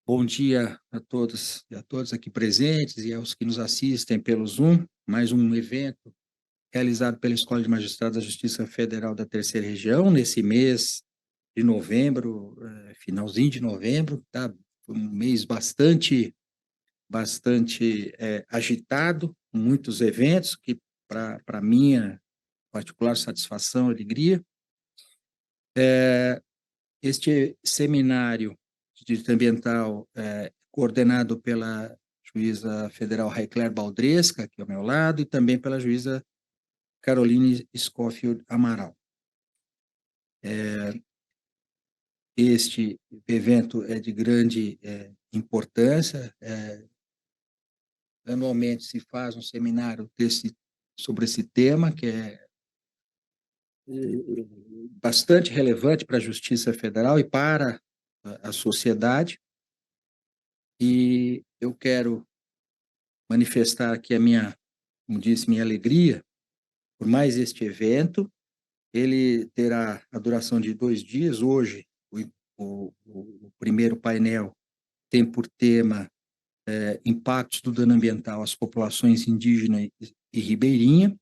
Bom dia a todos e a todas aqui presentes e aos que nos assistem pelo Zoom. Mais um evento realizado pela Escola de Magistrados da Justiça Federal da Terceira Região, nesse mês de novembro, finalzinho de novembro, tá? Foi um mês bastante agitado, com muitos eventos, que para minha particular satisfação e alegria. Este seminário de direito ambiental coordenado pela juíza federal Raicler Baldresca, aqui ao meu lado, e também pela juíza Caroline Scofield Amaral. Este evento é de grande importância. Anualmente se faz um seminário sobre esse tema, que é bastante relevante para a Justiça Federal e para a sociedade. E eu quero manifestar aqui como disse, minha alegria por mais este evento. Ele terá a duração de 2 dias. Hoje, o primeiro painel tem por tema impactos do dano ambiental às populações indígena e ribeirinha.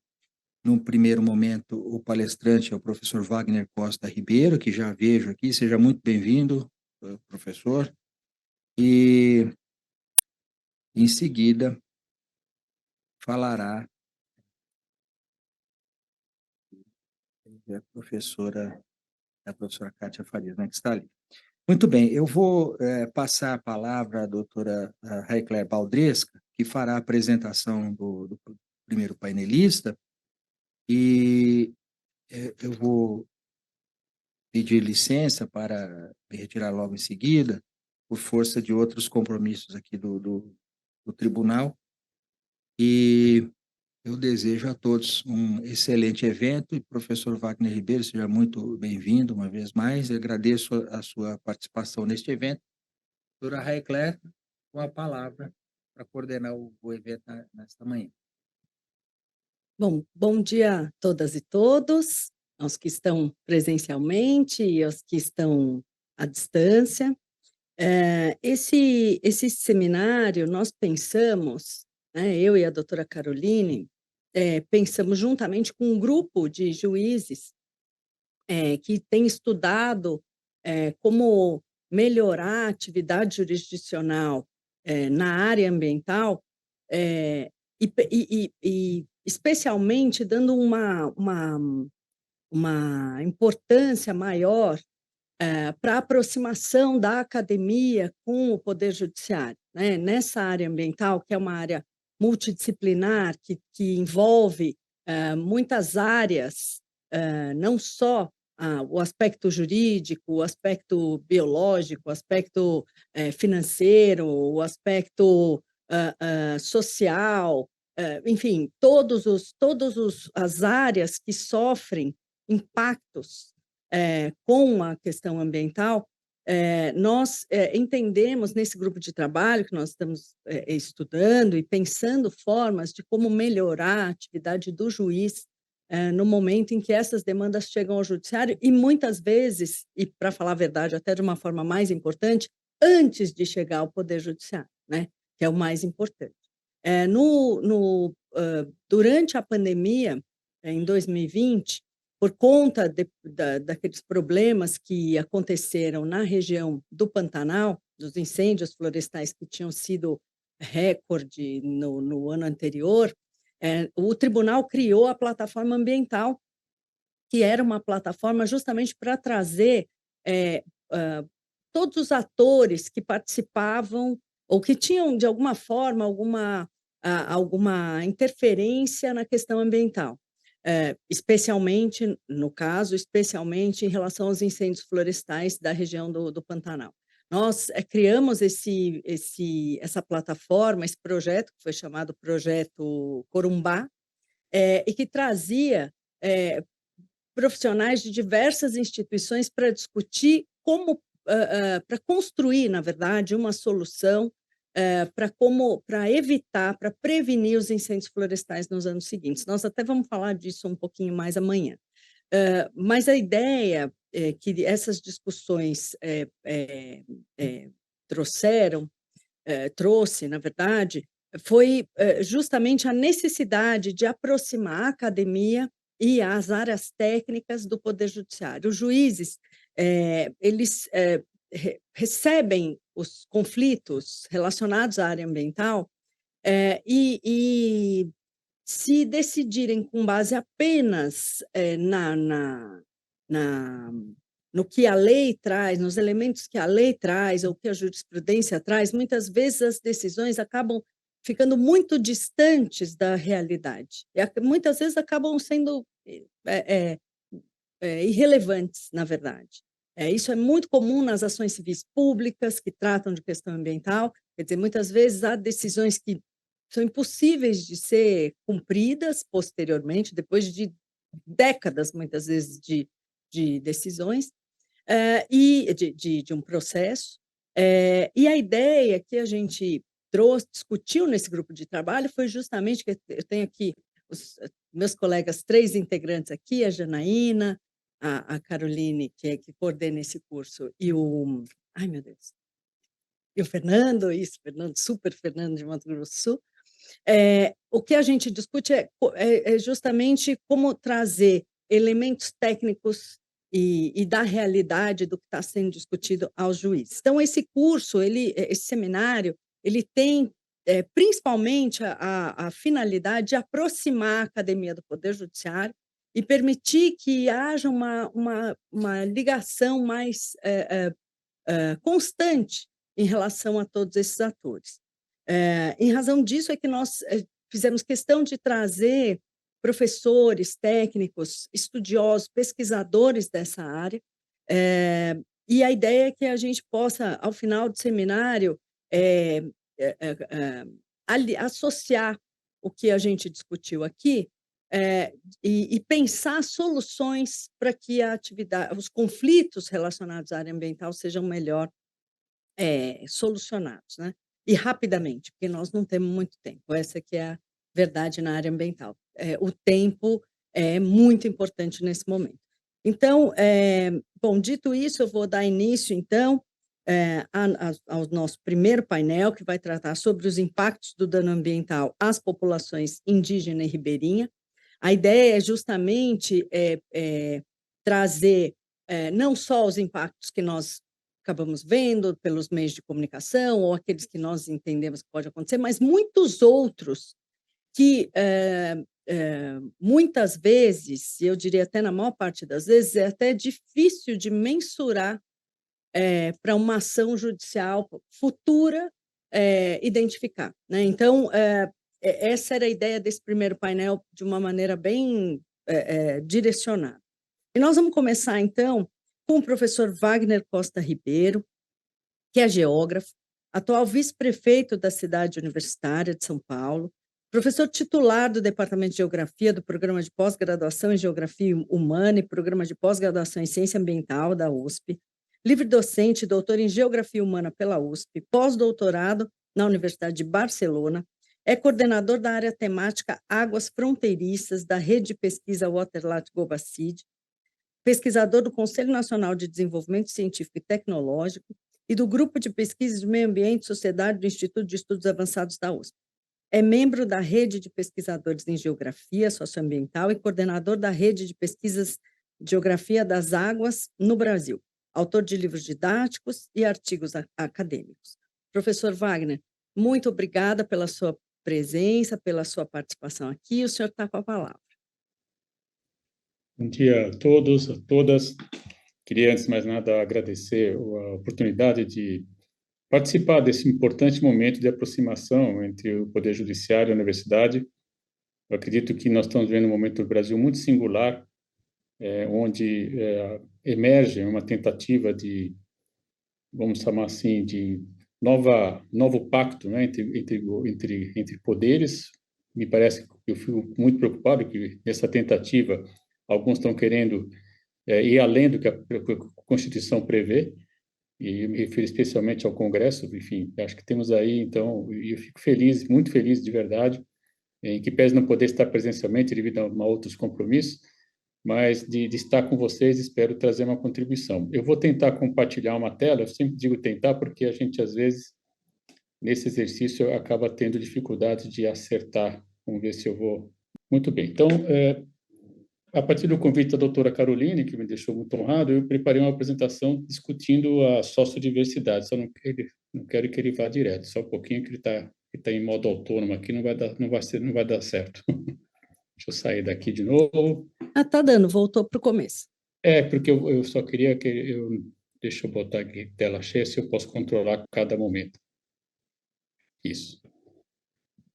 No primeiro momento, o palestrante é o professor Wagner Costa Ribeiro, que já vejo aqui. Seja muito bem-vindo, professor. E, em seguida, falará a professora Kátia Farias, né, que está ali. Muito bem, eu vou passar a palavra à doutora Raicler Baldresca, que fará a apresentação do primeiro painelista, e eu vou pedir licença para me retirar logo em seguida, por força de outros compromissos aqui do tribunal, e eu desejo a todos um excelente evento. E professor Wagner Ribeiro, seja muito bem-vindo uma vez mais. Eu agradeço a sua participação neste evento. Doutora Raicler, com a palavra para coordenar o evento nesta manhã. Bom dia a todas e todos, aos que estão presencialmente e aos que estão à distância. Esse seminário, nós pensamos, né, eu e a doutora Caroline, pensamos juntamente com um grupo de juízes que tem estudado como melhorar a atividade jurisdicional na área ambiental, e especialmente dando uma importância maior para a aproximação da academia com o Poder Judiciário, né? Nessa área ambiental, que é uma área multidisciplinar, que envolve muitas áreas, não só o aspecto jurídico, o aspecto biológico, o aspecto financeiro, o aspecto social, enfim, as áreas que sofrem impactos com a questão ambiental. Nós entendemos nesse grupo de trabalho que nós estamos estudando e pensando formas de como melhorar a atividade do juiz no momento em que essas demandas chegam ao judiciário e muitas vezes, e para falar a verdade, até de uma forma mais importante, antes de chegar ao Poder Judiciário, né? Que é o mais importante. Durante a pandemia, em 2020, por conta daqueles problemas que aconteceram na região do Pantanal, dos incêndios florestais que tinham sido recorde no ano anterior, o tribunal criou a plataforma ambiental, que era uma plataforma justamente para trazer todos os atores que participavam ou que tinham, de alguma forma, alguma interferência na questão ambiental. Especialmente, no caso, especialmente em relação aos incêndios florestais da região do Pantanal. Nós criamos essa plataforma, esse projeto, que foi chamado Projeto Corumbá, e que trazia profissionais de diversas instituições para discutir para construir, na verdade, uma solução para evitar, para prevenir os incêndios florestais nos anos seguintes. Nós até vamos falar disso um pouquinho mais amanhã. Mas a ideia é que essas discussões trouxe, na verdade, foi justamente a necessidade de aproximar a academia e as áreas técnicas do Poder Judiciário. Os juízes, eles recebem os conflitos relacionados à área ambiental e se decidirem com base apenas no que a lei traz, nos elementos que a lei traz ou que a jurisprudência traz, muitas vezes as decisões acabam ficando muito distantes da realidade. Muitas vezes acabam sendo irrelevantes, na verdade. Isso é muito comum nas ações civis públicas que tratam de questão ambiental, quer dizer, muitas vezes há decisões que são impossíveis de ser cumpridas posteriormente, depois de décadas, muitas vezes, de decisões, e de um processo. E a ideia que a gente discutiu nesse grupo de trabalho foi justamente que eu tenho aqui os meus colegas, 3 integrantes aqui, a Janaína, a Caroline, que coordena esse curso, e ai, meu Deus, e o Fernando, super Fernando de Mato Grosso do Sul. O que a gente discute é justamente como trazer elementos técnicos e da realidade do que está sendo discutido aos juízes. Então, esse curso, esse seminário, ele tem principalmente a finalidade de aproximar a academia do Poder Judiciário e permitir que haja uma ligação mais constante em relação a todos esses atores. Em razão disso é que nós fizemos questão de trazer professores, técnicos, estudiosos, pesquisadores dessa área, e a ideia é que a gente possa, ao final do seminário, associar o que a gente discutiu aqui e pensar soluções para que os conflitos relacionados à área ambiental sejam melhor solucionados, né? E rapidamente, porque nós não temos muito tempo. Essa que é a verdade na área ambiental. O tempo é muito importante nesse momento. Então, bom, dito isso, eu vou dar início, então, ao nosso primeiro painel, que vai tratar sobre os impactos do dano ambiental às populações indígena e ribeirinha. A ideia é justamente trazer não só os impactos que nós acabamos vendo pelos meios de comunicação ou aqueles que nós entendemos que pode acontecer, mas muitos outros que muitas vezes, eu diria até na maior parte das vezes, é até difícil de mensurar para uma ação judicial futura identificar, né? Então, essa era a ideia desse primeiro painel de uma maneira bem direcionada. E nós vamos começar, então, com o professor Wagner Costa Ribeiro, que é geógrafo, atual vice-prefeito da cidade universitária de São Paulo, professor titular do Departamento de Geografia do Programa de Pós-Graduação em Geografia Humana e Programa de Pós-Graduação em Ciência Ambiental da USP, livre-docente, doutor em Geografia Humana pela USP, pós-doutorado na Universidade de Barcelona, é coordenador da área temática Águas Fronteiriças da Rede de Pesquisa Waterlat Gobacid, pesquisador do Conselho Nacional de Desenvolvimento Científico e Tecnológico e do Grupo de Pesquisa de Meio Ambiente e Sociedade do Instituto de Estudos Avançados da USP. É membro da Rede de Pesquisadores em Geografia Socioambiental e coordenador da Rede de Pesquisas de Geografia das Águas no Brasil, autor de livros didáticos e artigos acadêmicos. Professor Wagner, muito obrigada pela sua presença, pela sua participação aqui. O senhor está com a palavra. Bom dia a todos, a todas. Queria, antes de mais nada, agradecer a oportunidade de participar desse importante momento de aproximação entre o Poder Judiciário e a Universidade. Eu acredito que nós estamos vivendo um momento do Brasil muito singular, onde emerge uma tentativa de, vamos chamar assim, de novo pacto, né, entre poderes. Me parece que eu fico muito preocupado que nessa tentativa alguns estão querendo ir além do que a Constituição prevê, e me refiro especialmente ao Congresso. Enfim, acho que temos aí, então, e eu fico feliz, muito feliz de verdade, em que pese não poder estar presencialmente devido a outros compromissos, mas de estar com vocês, espero trazer uma contribuição. Eu vou tentar compartilhar uma tela, eu sempre digo tentar, porque a gente, às vezes, nesse exercício, acaba tendo dificuldade de acertar. Vamos ver se eu vou... Muito bem. Então, a partir do convite da doutora Caroline, que me deixou muito honrado, eu preparei uma apresentação discutindo a sociodiversidade. Só não quero que ele vá direto, só um pouquinho que ele está em modo autônomo aqui, não vai dar certo. Deixa eu sair daqui de novo. Tá dando, voltou para o começo. Porque eu só queria deixa eu botar aqui tela cheia, se eu posso controlar cada momento. Isso.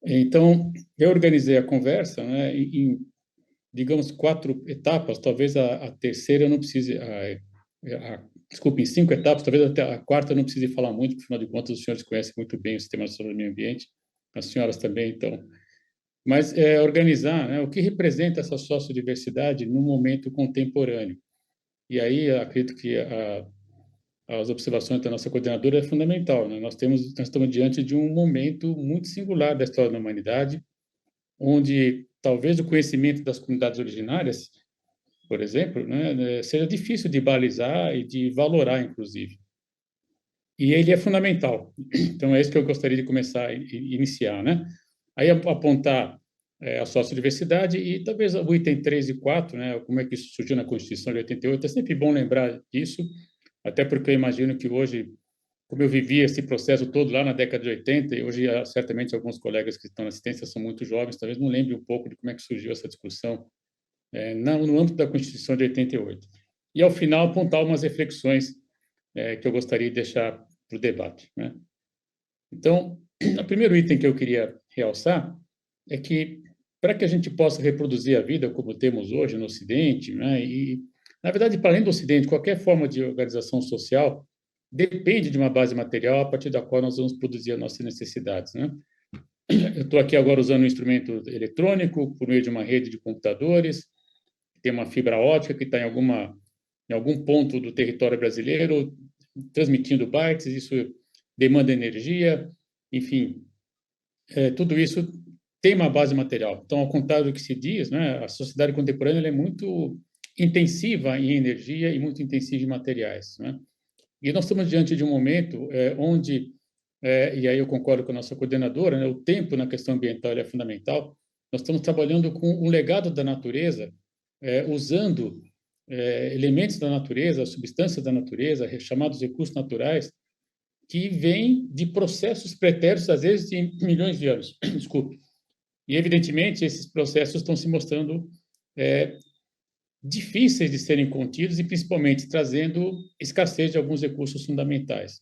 Então, eu organizei a conversa, né, em digamos, 4 etapas, talvez a terceira eu não precise, desculpe, em 5 etapas, talvez até a quarta eu não precise falar muito, porque, afinal de contas, os senhores conhecem muito bem o Sistema Nacional do Meio Ambiente, as senhoras também, então. Mas organizar, né, o que representa essa sociodiversidade no momento contemporâneo. E aí, acredito que as observações da nossa coordenadora é fundamental, né? Nós estamos diante de um momento muito singular da história da humanidade, onde talvez o conhecimento das comunidades originárias, por exemplo, né, seja difícil de balizar e de valorar, inclusive. E ele é fundamental. Então, é isso que eu gostaria de começar a iniciar, né? Aí, apontar a sociodiversidade e talvez o item 3 e 4, né, como é que isso surgiu na Constituição de 88. É sempre bom lembrar disso, até porque eu imagino que hoje, como eu vivi esse processo todo lá na década de 80, e hoje, certamente, alguns colegas que estão na assistência são muito jovens, talvez não lembrem um pouco de como é que surgiu essa discussão no âmbito da Constituição de 88. E, ao final, apontar umas reflexões que eu gostaria de deixar para o debate, né? Então, o primeiro item que eu queria realçar é que, para que a gente possa reproduzir a vida como temos hoje no Ocidente, né, e, na verdade, para além do Ocidente, qualquer forma de organização social depende de uma base material a partir da qual nós vamos produzir as nossas necessidades, né? Eu estou aqui agora usando um instrumento eletrônico por meio de uma rede de computadores, tem uma fibra ótica que está em algum ponto do território brasileiro, transmitindo bytes, isso demanda energia, enfim, tudo isso tem uma base material. Então, ao contrário do que se diz, né, a sociedade contemporânea ela é muito intensiva em energia e muito intensiva em materiais, né? E nós estamos diante de um momento onde, e aí eu concordo com a nossa coordenadora, né, o tempo na questão ambiental é fundamental. Nós estamos trabalhando com um legado da natureza, usando elementos da natureza, substâncias da natureza, chamados recursos naturais, que vêm de processos pretéritos, às vezes, de milhões de anos. Desculpe. E, evidentemente, esses processos estão se mostrando difíceis de serem contidos e, principalmente, trazendo escassez de alguns recursos fundamentais.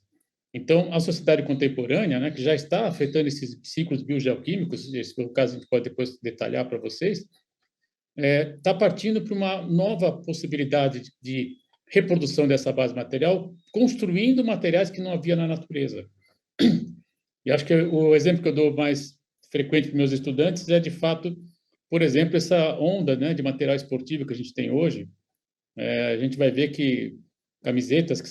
Então, a sociedade contemporânea, né, que já está afetando esses ciclos biogeoquímicos, esse é o caso, a gente pode depois detalhar para vocês, está partindo para uma nova possibilidade de reprodução dessa base material, construindo materiais que não havia na natureza. E acho que o exemplo que eu dou mais frequente para meus estudantes é, de fato, por exemplo, essa onda, né, de material esportivo que a gente tem hoje. A gente vai ver que camisetas que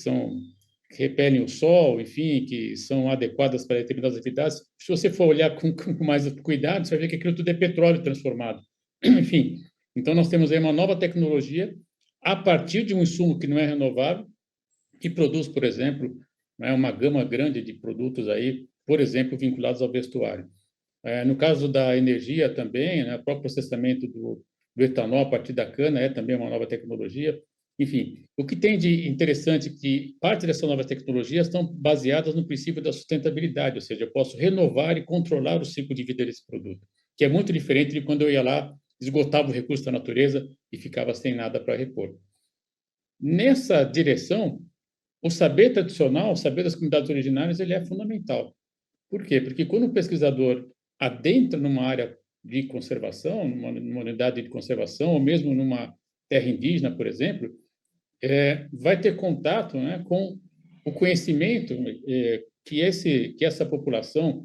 repelem o sol, enfim, que são adequadas para determinadas atividades. Se você for olhar com mais cuidado, você vai ver que aquilo tudo é petróleo transformado. Enfim, então nós temos aí uma nova tecnologia a partir de um insumo que não é renovável, que produz, por exemplo, uma gama grande de produtos aí, por exemplo, vinculados ao vestuário. No caso da energia também, né, o próprio processamento do etanol a partir da cana é também uma nova tecnologia. Enfim, o que tem de interessante é que parte dessas novas tecnologias estão baseadas no princípio da sustentabilidade, ou seja, eu posso renovar e controlar o ciclo de vida desse produto, que é muito diferente de quando eu ia lá, esgotava o recurso da natureza e ficava sem nada para repor. Nessa direção, o saber tradicional, o saber das comunidades originárias, ele é fundamental. Por quê? Porque quando o pesquisador adentra numa área de conservação, numa unidade de conservação, ou mesmo numa terra indígena, por exemplo, vai ter contato, né, com o conhecimento que essa população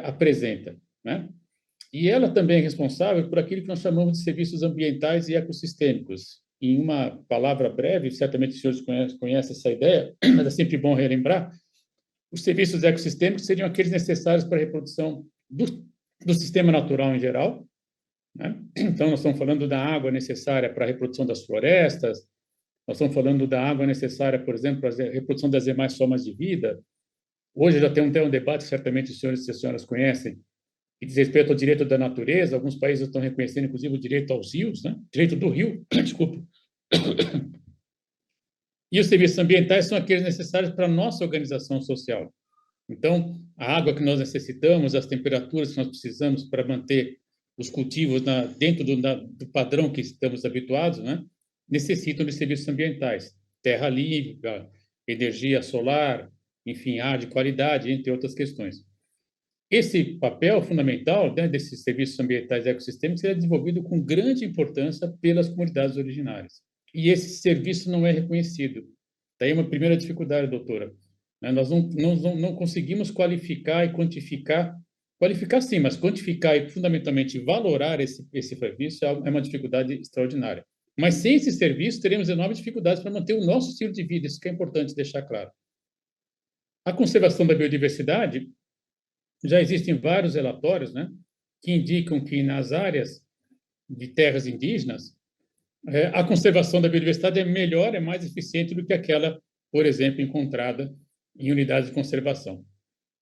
apresenta, né? E ela também é responsável por aquilo que nós chamamos de serviços ambientais e ecossistêmicos. Em uma palavra breve, certamente os senhores conhecem essa ideia, mas é sempre bom relembrar, os serviços ecossistêmicos seriam aqueles necessários para a reprodução do sistema natural em geral, né? Então, nós estamos falando da água necessária para a reprodução das florestas, nós estamos falando da água necessária, por exemplo, para a reprodução das demais formas de vida. Hoje já tem um debate, certamente os senhores e as senhoras conhecem, que diz respeito ao direito da natureza. Alguns países estão reconhecendo, inclusive, o direito aos rios, né? Direito do rio, desculpa. E os serviços ambientais são aqueles necessários para a nossa organização social. Então, a água que nós necessitamos, as temperaturas que nós precisamos para manter os cultivos dentro do padrão que estamos habituados, né, necessitam de serviços ambientais. Terra limpa, energia solar, enfim, ar de qualidade, entre outras questões. Esse papel fundamental, né, desses serviços ambientais e ecossistêmicos é desenvolvido com grande importância pelas comunidades originárias. E esse serviço não é reconhecido. Daí uma primeira dificuldade, doutora. Nós não conseguimos qualificar e quantificar, qualificar sim, mas quantificar e fundamentalmente valorar esse serviço é uma dificuldade extraordinária. Mas sem esse serviço, teremos enormes dificuldades para manter o nosso estilo de vida, isso que é importante deixar claro. A conservação da biodiversidade, já existem vários relatórios, né, que indicam que nas áreas de terras indígenas, a conservação da biodiversidade é melhor, é mais eficiente do que aquela, por exemplo, encontrada em unidades de conservação.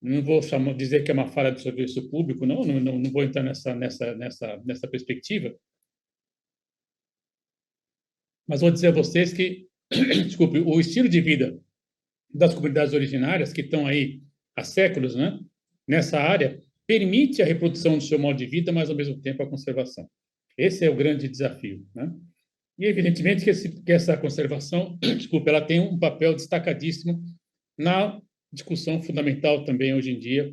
Não vou dizer que é uma falha do serviço público, não vou entrar nessa perspectiva, mas vou dizer a vocês que, desculpe, o estilo de vida das comunidades originárias, que estão aí há séculos, né, nessa área, permite a reprodução do seu modo de vida, mas, ao mesmo tempo, a conservação. Esse é o grande desafio, né? E, evidentemente, que essa conservação, desculpa, ela tem um papel destacadíssimo na discussão fundamental também, hoje em dia,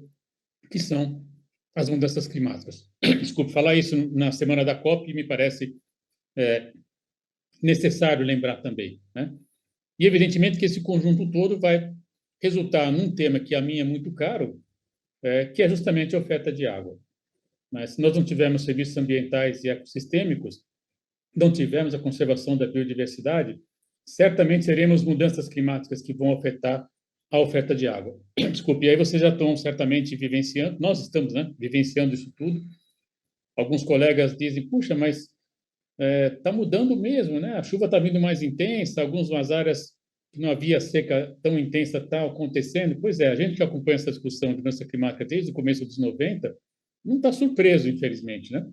que são as mudanças climáticas. Desculpe, falar isso na semana da COP me parece necessário lembrar também, né? E, evidentemente, que esse conjunto todo vai resultar num tema que a mim é muito caro, que é justamente a oferta de água. Mas se nós não tivermos serviços ambientais e ecossistêmicos, não tivermos a conservação da biodiversidade, certamente teremos mudanças climáticas que vão afetar a oferta de água. Desculpe, e aí vocês já estão certamente vivenciando, nós estamos, né, vivenciando isso tudo. Alguns colegas dizem, puxa, mas está mudando mesmo, né? A chuva está vindo mais intensa, algumas áreas que não havia seca tão intensa está acontecendo. Pois é, a gente que acompanha essa discussão de mudança climática desde o começo dos 90, não está surpreso, infelizmente, né?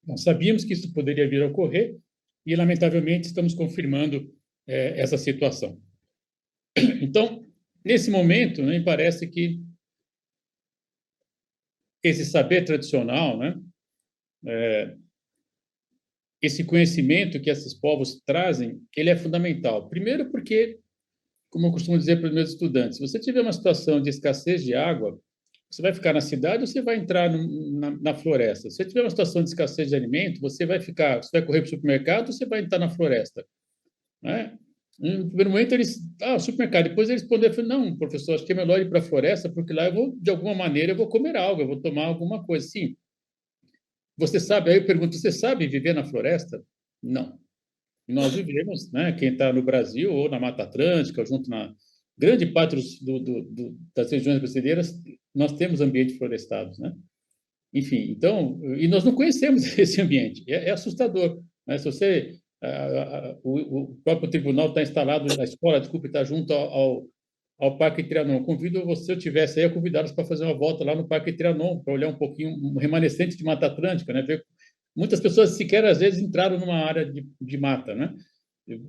Nós sabíamos que isso poderia vir a ocorrer e, lamentavelmente, estamos confirmando essa situação. Então, nesse momento, me parece que esse saber tradicional, né, esse conhecimento que esses povos trazem, ele é fundamental. Primeiro porque, como eu costumo dizer para os meus estudantes, se você tiver uma situação de escassez de água, você vai ficar na cidade ou você vai entrar na floresta? Se você tiver uma situação de escassez de alimento, você vai correr para o supermercado ou você vai entrar na floresta? Né? No primeiro momento, supermercado. Depois eles responderam, não, professor, acho que é melhor ir para a floresta, porque lá de alguma maneira, eu vou comer algo, eu vou tomar alguma coisa. Sim. Você sabe, aí eu pergunto, você sabe viver na floresta? Não. E nós vivemos, né, quem está no Brasil ou na Mata Atlântica, junto na grande parte das regiões brasileiras, nós temos ambientes florestados, né? Enfim, então, e nós não conhecemos esse ambiente, é assustador, né? Se você, o próprio tribunal está instalado, a escola, desculpe, está junto ao Parque Trianon. Convido você, se eu tivesse aí, a convidá-los para fazer uma volta lá no Parque Trianon, para olhar um pouquinho, um remanescente de Mata Atlântica, né? Ver, muitas pessoas sequer, às vezes, entraram numa área de mata, né?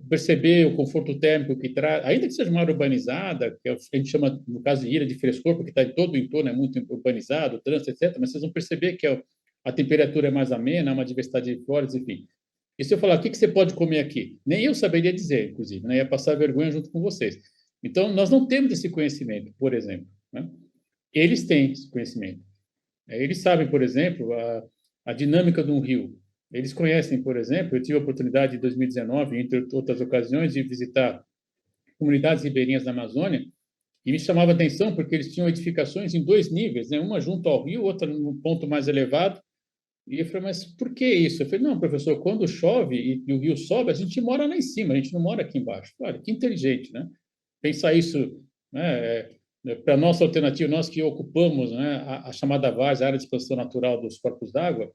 Perceber o conforto térmico que traz, ainda que seja uma área urbanizada, que a gente chama, no caso de ilha de frescor, porque está em todo o entorno, é muito urbanizado, trânsito, etc., mas vocês vão perceber que a temperatura é mais amena, há uma diversidade de flores, enfim. E se eu falar, o que você pode comer aqui? Nem eu saberia dizer, inclusive, né? Ia passar vergonha junto com vocês. Então, nós não temos esse conhecimento, por exemplo, né? Eles têm esse conhecimento. Eles sabem, por exemplo, a dinâmica de um rio. Eles conhecem, por exemplo, eu tive a oportunidade em 2019, entre outras ocasiões, de visitar comunidades ribeirinhas da Amazônia, e me chamava a atenção porque eles tinham edificações em 2 níveis, né? Uma junto ao rio, outra num ponto mais elevado. E eu falei, mas por que isso? Eu falei, não, professor, quando chove e o rio sobe, a gente mora lá em cima, a gente não mora aqui embaixo. Olha, que inteligente, né? Pensar isso, né, para a nossa alternativa, nós que ocupamos, né, a chamada várzea, a área de expansão natural dos corpos d'água,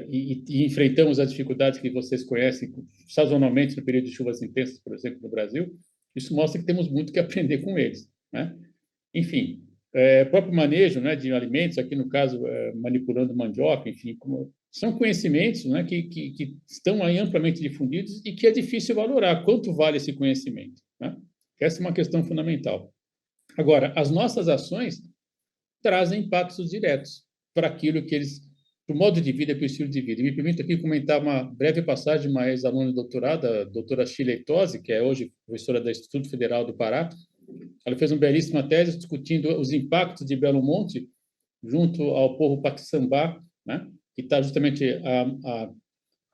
e enfrentamos as dificuldades que vocês conhecem sazonalmente no período de chuvas intensas, por exemplo, no Brasil, isso mostra que temos muito que aprender com eles, né? Enfim, próprio manejo, né, de alimentos, aqui no caso, manipulando mandioca, enfim, são conhecimentos, né, que estão aí amplamente difundidos e que é difícil valorar. Quanto vale esse conhecimento, né? Essa é uma questão fundamental. Agora, as nossas ações trazem impactos diretos para aquilo que eles, para o modo de vida, para o estilo de vida. E me permito aqui comentar uma breve passagem de uma ex-aluna de doutorado, a doutora Shirley Tosi, que é hoje professora do Instituto Federal do Pará. Ela fez uma belíssima tese discutindo os impactos de Belo Monte junto ao povo Paquissambá, né, que está justamente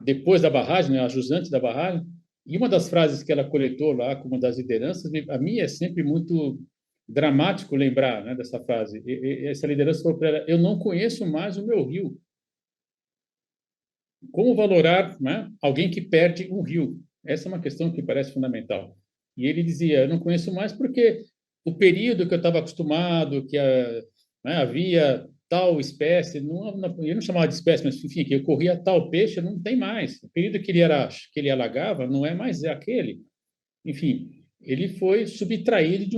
depois da barragem, né, a jusante da barragem. E uma das frases que ela coletou lá como das lideranças, a mim é sempre muito dramático lembrar, né, dessa frase. Essa liderança falou para ela: eu não conheço mais o meu rio. Como valorar, né, alguém que perde um rio? Essa é uma questão que parece fundamental. E ele dizia: eu não conheço mais porque o período que eu estava acostumado, que né, havia tal espécie, eu não chamava de espécie, mas enfim, que ocorria tal peixe, não tem mais. O período que ele alagava não é mais aquele. Enfim, ele foi subtraído de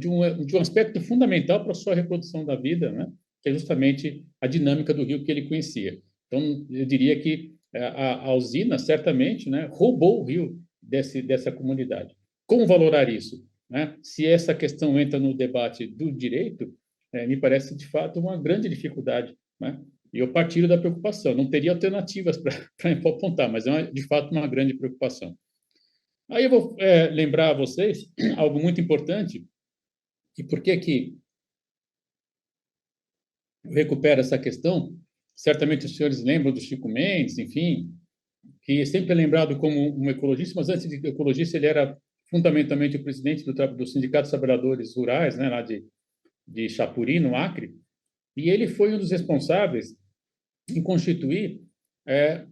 um aspecto fundamental para a sua reprodução da vida, né? Que é justamente a dinâmica do rio que ele conhecia. Então, eu diria que a usina, certamente, né, roubou o rio dessa comunidade. Como valorar isso, né? Se essa questão entra no debate do direito, me parece, de fato, uma grande dificuldade, né? E eu partilho da preocupação. Não teria alternativas para apontar, mas de fato, uma grande preocupação. Aí eu vou lembrar a vocês algo muito importante, e por que eu recupero essa questão. Certamente os senhores lembram do Chico Mendes, enfim, que sempre é lembrado como um ecologista, mas antes de ecologista ele era fundamentalmente o presidente do Sindicato dos Trabalhadores Rurais, né, lá de Chapuri, no Acre, e ele foi um dos responsáveis em constituir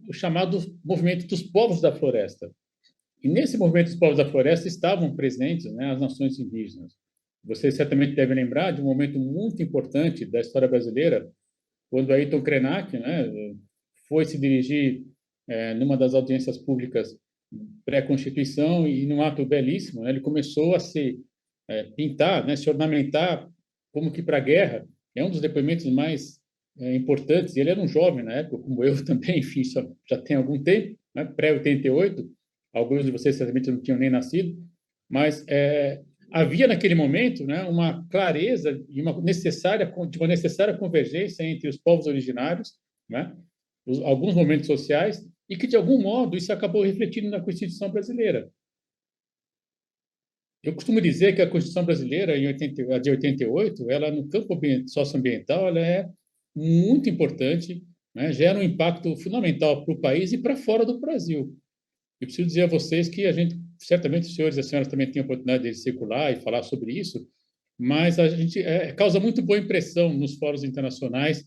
o chamado Movimento dos Povos da Floresta. E nesse movimento dos povos da floresta estavam presentes, né, as nações indígenas. Vocês certamente devem lembrar de um momento muito importante da história brasileira, quando Ayrton Krenak, né, foi se dirigir numa das audiências públicas pré-constituição e num ato belíssimo, né, ele começou a se pintar, né, se ornamentar como que para a guerra. É um dos depoimentos mais importantes. Ele era um jovem na época, como eu também, enfim, já tem algum tempo, né, pré-88. Alguns de vocês certamente não tinham nem nascido, mas havia naquele momento, né, uma clareza e uma necessária convergência entre os povos originários, né, alguns momentos sociais, e que, de algum modo, isso acabou refletindo na Constituição brasileira. Eu costumo dizer que a Constituição brasileira, a de 88, ela, no campo socioambiental, ela é muito importante, né, gera um impacto fundamental para o país e para fora do Brasil. Eu preciso dizer a vocês que a gente, certamente os senhores e as senhoras também têm a oportunidade de circular e falar sobre isso, mas a gente causa muito boa impressão nos fóruns internacionais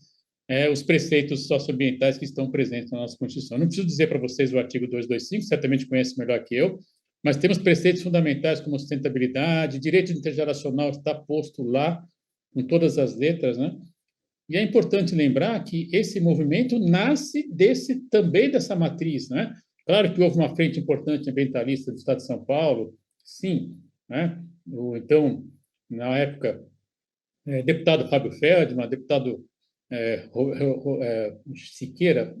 os preceitos socioambientais que estão presentes na nossa Constituição. Não preciso dizer para vocês o artigo 225, certamente conhece melhor que eu, mas temos preceitos fundamentais como sustentabilidade, direito intergeracional está posto lá, com todas as letras, né? E é importante lembrar que esse movimento nasce também dessa matriz, né? Claro que houve uma frente importante ambientalista do Estado de São Paulo, sim, né? Então, na época, deputado Fábio Feldman, deputado Siqueira,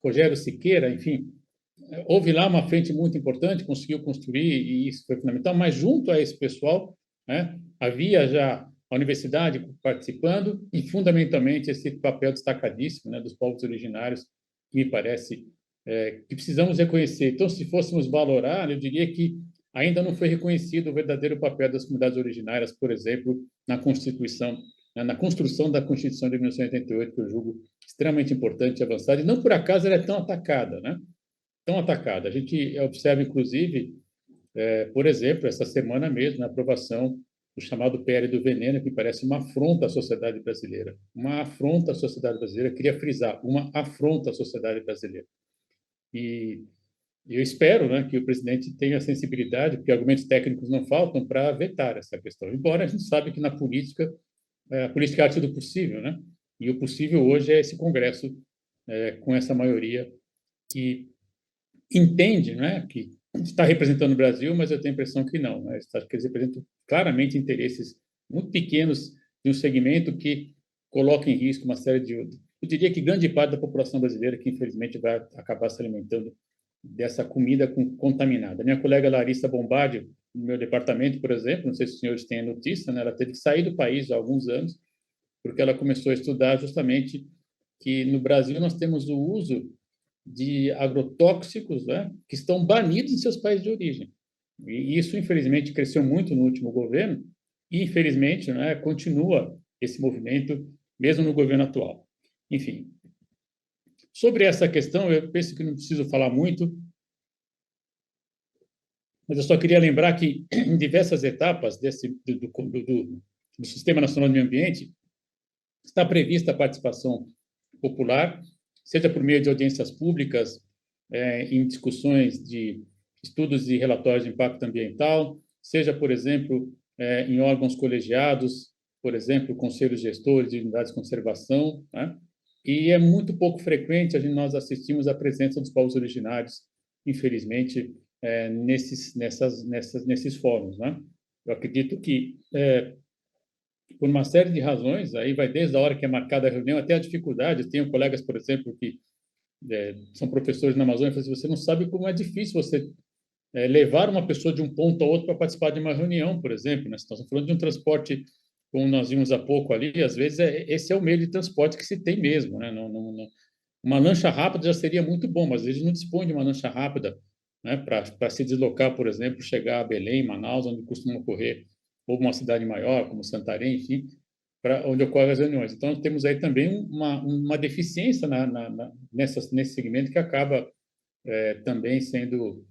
Rogério Siqueira, enfim, houve lá uma frente muito importante, conseguiu construir, e isso foi fundamental, mas junto a esse pessoal, né, havia já a universidade participando e, fundamentalmente, esse papel destacadíssimo, né, dos povos originários, que me parece que precisamos reconhecer. Então, se fôssemos valorar, eu diria que ainda não foi reconhecido o verdadeiro papel das comunidades originárias, por exemplo, na Constituição, na construção da Constituição de 1988, que eu julgo extremamente importante e avançada, e não por acaso ela é tão atacada, né? Tão atacada. A gente observa, inclusive, por exemplo, essa semana mesmo, na aprovação do chamado PL do veneno, que parece uma afronta à sociedade brasileira. Uma afronta à sociedade brasileira, queria frisar, uma afronta à sociedade brasileira. E eu espero, né, que o presidente tenha sensibilidade, porque argumentos técnicos não faltam para vetar essa questão. Embora a gente sabe que na política, a política é a arte do possível, né? E o possível hoje é esse Congresso com essa maioria que entende, né, que está representando o Brasil, mas eu tenho a impressão que não, né? Acho que eles representam claramente interesses muito pequenos de um segmento que coloca em risco uma série de... Eu diria que grande parte da população brasileira que, infelizmente, vai acabar se alimentando dessa comida contaminada. Minha colega Larissa Bombardi, no meu departamento, por exemplo, não sei se os senhores têm a notícia, né, ela teve que sair do país há alguns anos, porque ela começou a estudar justamente que no Brasil nós temos o uso de agrotóxicos, né, que estão banidos em seus países de origem. E isso, infelizmente, cresceu muito no último governo e, infelizmente, né, continua esse movimento mesmo no governo atual. Enfim, sobre essa questão, eu penso que não preciso falar muito, mas eu só queria lembrar que, em diversas etapas do Sistema Nacional do Meio Ambiente, está prevista a participação popular, seja por meio de audiências públicas, em discussões de estudos e relatórios de impacto ambiental, seja, por exemplo, em órgãos colegiados, por exemplo, conselhos gestores de unidades de conservação, né? E é muito pouco frequente nós assistimos à presença dos povos originários, infelizmente, nesses fóruns, né? Eu acredito que por uma série de razões, aí vai desde a hora que é marcada a reunião até a dificuldade. Tenho colegas, por exemplo, que são professores na Amazônia, e falam assim, você não sabe como é difícil você levar uma pessoa de um ponto a outro para participar de uma reunião, por exemplo, né? Se nós estamos falando de um transporte, como nós vimos há pouco ali, às vezes esse é o meio de transporte que se tem mesmo, né? Uma lancha rápida já seria muito bom, mas às vezes não dispõe de uma lancha rápida, né, para se deslocar, por exemplo, chegar a Belém, Manaus, onde costuma ocorrer, ou uma cidade maior, como Santarém, enfim, para onde ocorrem as reuniões. Então, temos aí também uma deficiência nesse segmento que acaba também sendo,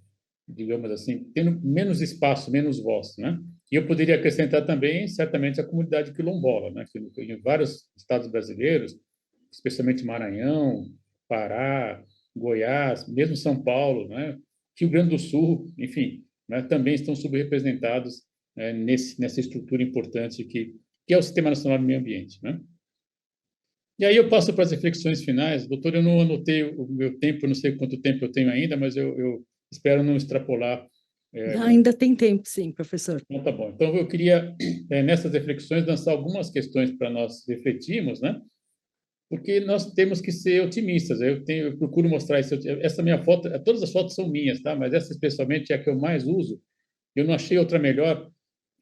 digamos assim, tendo menos espaço, menos voz, né? E eu poderia acrescentar também, certamente, a comunidade quilombola, né? Que em vários estados brasileiros, especialmente Maranhão, Pará, Goiás, mesmo São Paulo, né? Rio Grande do Sul, enfim, né? Também estão subrepresentados nessa estrutura importante que é o Sistema Nacional do Meio Ambiente, né? E aí eu passo para as reflexões finais. Doutor, eu não anotei o meu tempo, não sei quanto tempo eu tenho ainda, mas eu espero não extrapolar. Ainda tem tempo, sim, professor. Então, tá bom. Então, eu queria, nessas reflexões, lançar algumas questões para nós refletirmos, né? Porque nós temos que ser otimistas. Eu procuro mostrar isso. Essa minha foto, todas as fotos são minhas, tá? Mas essa especialmente é a que eu mais uso. Eu não achei outra melhor,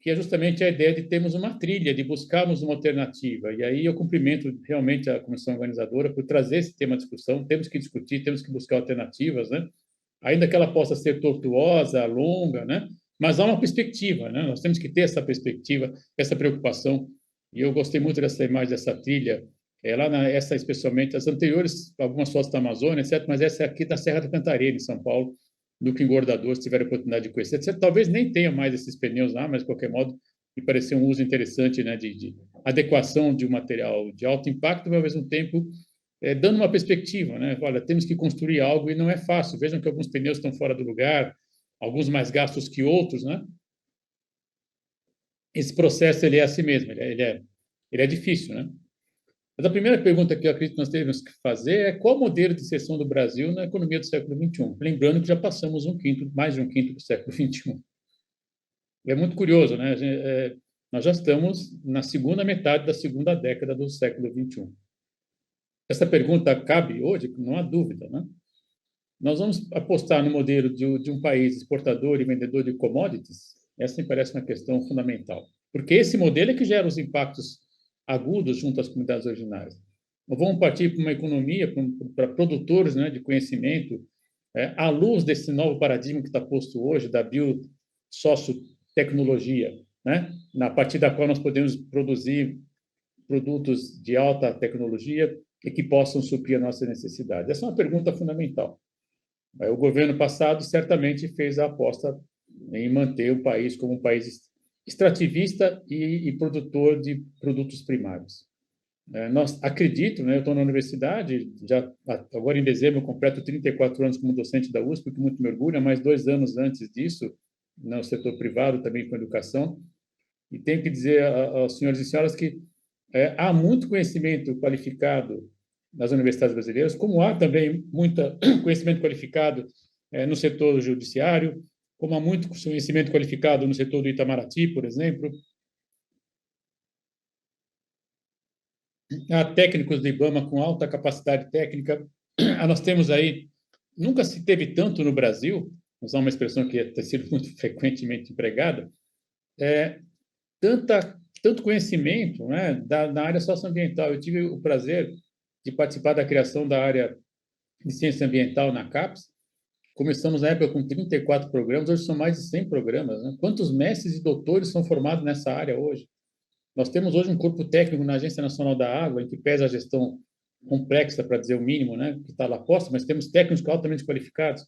que é justamente a ideia de termos uma trilha, de buscarmos uma alternativa. E aí eu cumprimento realmente a comissão organizadora por trazer esse tema à discussão. Temos que discutir, temos que buscar alternativas, né? Ainda que ela possa ser tortuosa, longa, né? Mas há uma perspectiva, né? Nós temos que ter essa perspectiva, essa preocupação. E eu gostei muito dessa imagem, dessa trilha, essa especialmente, as anteriores, algumas fotos da Amazônia, etc., mas essa aqui da Serra da Cantareira, em São Paulo, do que engordador, se tiver a oportunidade de conhecer. Você talvez nem tenha mais esses pneus lá, mas, de qualquer modo, me pareceu um uso interessante, né, de adequação de um material de alto impacto, mas, ao mesmo tempo, dando uma perspectiva, né? Olha, temos que construir algo e não é fácil. Vejam que alguns pneus estão fora do lugar, alguns mais gastos que outros, né? Esse processo, ele é assim mesmo, ele é difícil, né? Mas a primeira pergunta que eu acredito que nós temos que fazer é qual o modelo de inserção do Brasil na economia do século XXI? Lembrando que já passamos mais de um quinto do século XXI. É muito curioso, né? Nós já estamos na segunda metade da segunda década do século XXI. Essa pergunta cabe hoje, não há dúvida, né? Nós vamos apostar no modelo de um país exportador e vendedor de commodities? Essa me parece uma questão fundamental, porque esse modelo é que gera os impactos agudos junto às comunidades originárias. Nós vamos partir para uma economia, para produtores, né, de conhecimento, à luz desse novo paradigma que está posto hoje, da biosociotecnologia, né, a partir da qual nós podemos produzir produtos de alta tecnologia e que possam suprir a nossa necessidade. Essa é uma pergunta fundamental. O governo passado certamente fez a aposta em manter o país como um país extrativista e produtor de produtos primários. Acredito, né, eu estou na universidade, já agora em dezembro eu completo 34 anos como docente da USP, que muito me orgulha, mais 2 anos antes disso, no setor privado, também com educação, e tenho que dizer aos senhores e senhoras que há muito conhecimento qualificado nas universidades brasileiras, como há também muito conhecimento qualificado no setor judiciário, como há muito conhecimento qualificado no setor do Itamaraty, por exemplo. Há técnicos do IBAMA com alta capacidade técnica. Nós temos aí, nunca se teve tanto no Brasil, usar uma expressão que tem sido muito frequentemente empregada, tanto conhecimento, né, na área socioambiental. Eu tive o prazer de participar da criação da área de ciência ambiental na CAPES. Começamos na época com 34 programas, hoje são mais de 100 programas. Né? Quantos mestres e doutores são formados nessa área hoje? Nós temos hoje um corpo técnico na Agência Nacional da Água, em que pesa a gestão complexa, para dizer o mínimo, né, que está lá posta, mas temos técnicos altamente qualificados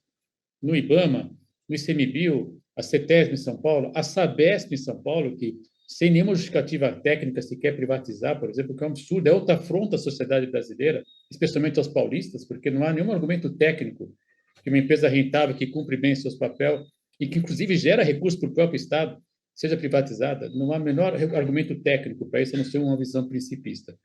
no IBAMA, no ICMBio, a CETESB em São Paulo, a SABESP em São Paulo, que sem nenhuma justificativa técnica se quer privatizar, por exemplo, que é um absurdo, é outra afronta à sociedade brasileira, especialmente aos paulistas, porque não há nenhum argumento técnico que uma empresa rentável que cumpre bem seus papéis e que, inclusive, gera recursos para o próprio Estado, seja privatizada. Não há menor argumento técnico para isso, a não ser uma visão principista.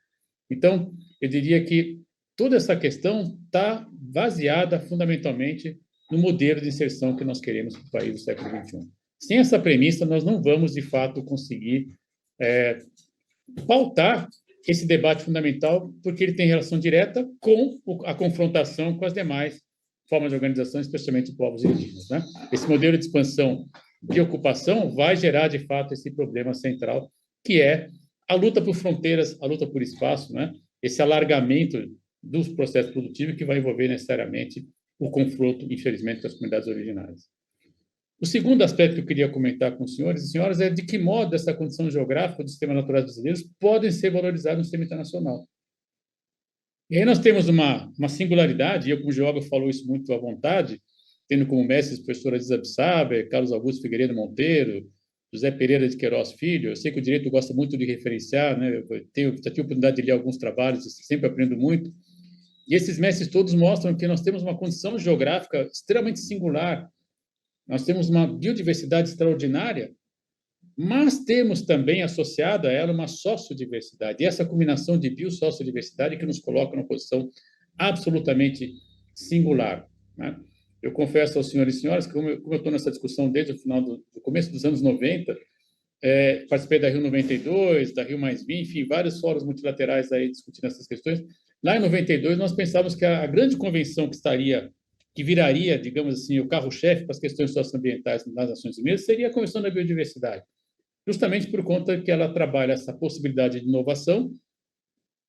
Então, eu diria que toda essa questão está baseada fundamentalmente no modelo de inserção que nós queremos para o país do século XXI. Sem essa premissa, nós não vamos, de fato, conseguir pautar esse debate fundamental, porque ele tem relação direta com a confrontação com as demais formas de organização, especialmente povos indígenas. Né? Esse modelo de expansão de ocupação vai gerar, de fato, esse problema central, que é a luta por fronteiras, a luta por espaço, né? Esse alargamento dos processos produtivos que vai envolver necessariamente o confronto, infelizmente, com as comunidades originárias. O segundo aspecto que eu queria comentar com os senhores e senhoras é de que modo essa condição geográfica dos sistemas naturais brasileiros podem ser valorizados no sistema internacional. E aí nós temos uma singularidade, e eu, como geógrafo, falo isso muito à vontade, tendo como mestres a professora Isa Absaber, Carlos Augusto Figueiredo Monteiro, José Pereira de Queiroz Filho. Eu sei que o direito gosta muito de referenciar, né? Eu já tive a oportunidade de ler alguns trabalhos, sempre aprendo muito. E esses mestres todos mostram que nós temos uma condição geográfica extremamente singular. Nós temos uma biodiversidade extraordinária, mas temos também associada a ela uma sociodiversidade. E essa combinação de bio-sociodiversidade que nos coloca numa posição absolutamente singular. Né? Eu confesso aos senhores e senhoras que, como eu estou nessa discussão desde o final do começo dos anos 90, participei da Rio 92, da Rio +20, enfim, vários fóruns multilaterais aí discutindo essas questões. Lá em 92, nós pensávamos que a grande convenção que viraria, digamos assim, o carro-chefe para as questões socioambientais nas Nações Unidas seria a Convenção da Biodiversidade, justamente por conta que ela trabalha essa possibilidade de inovação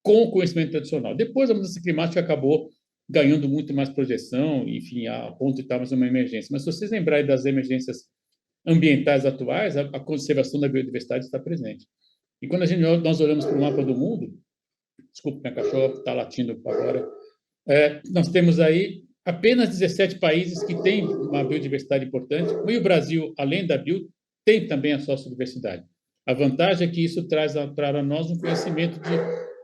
com o conhecimento tradicional. Depois, a mudança climática acabou ganhando muito mais projeção, enfim, a ponto de estarmos numa emergência. Mas se vocês lembrarem das emergências ambientais atuais, a conservação da biodiversidade está presente. E quando nós olhamos para o mapa do mundo, desculpa, minha cachorra está latindo agora, nós temos aí apenas 17 países que têm uma biodiversidade importante, e o Brasil, além da bio, tem também a sociodiversidade. A vantagem é que isso traz para nós um conhecimento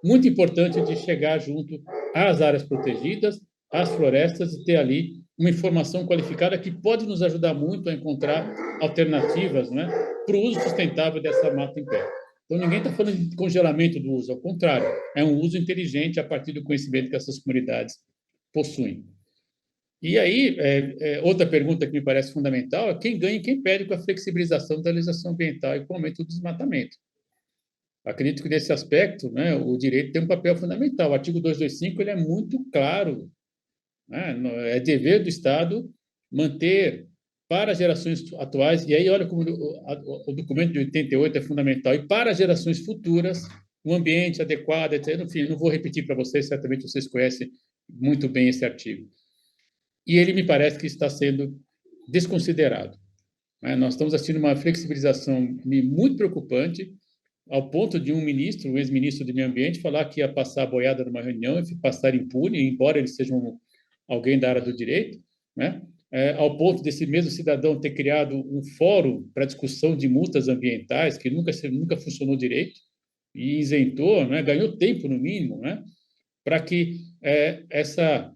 muito importante de chegar junto às áreas protegidas, às florestas, e ter ali uma informação qualificada que pode nos ajudar muito a encontrar alternativas, né, para o uso sustentável dessa mata em pé. Então, ninguém está falando de congelamento do uso, ao contrário, é um uso inteligente a partir do conhecimento que essas comunidades possuem. E aí, outra pergunta que me parece fundamental é quem ganha e quem perde com a flexibilização da legislação ambiental e com o aumento do desmatamento. Acredito que, nesse aspecto, né, o direito tem um papel fundamental. O artigo 225 ele é muito claro. Né? É dever do Estado manter para gerações atuais, e aí olha como o documento de 88 é fundamental, e para gerações futuras, um ambiente adequado, etc. Enfim, não vou repetir para vocês, certamente vocês conhecem muito bem esse artigo. E ele me parece que está sendo desconsiderado. Nós estamos assistindo uma flexibilização muito preocupante, ao ponto de um ministro, o ex-ministro do Meio Ambiente, falar que ia passar a boiada numa reunião e passar impune, embora ele seja alguém da área do direito, né? Ao ponto desse mesmo cidadão ter criado um fórum para discussão de multas ambientais, que nunca funcionou direito, e isentou, né? Ganhou tempo, no mínimo, né? Para que essa...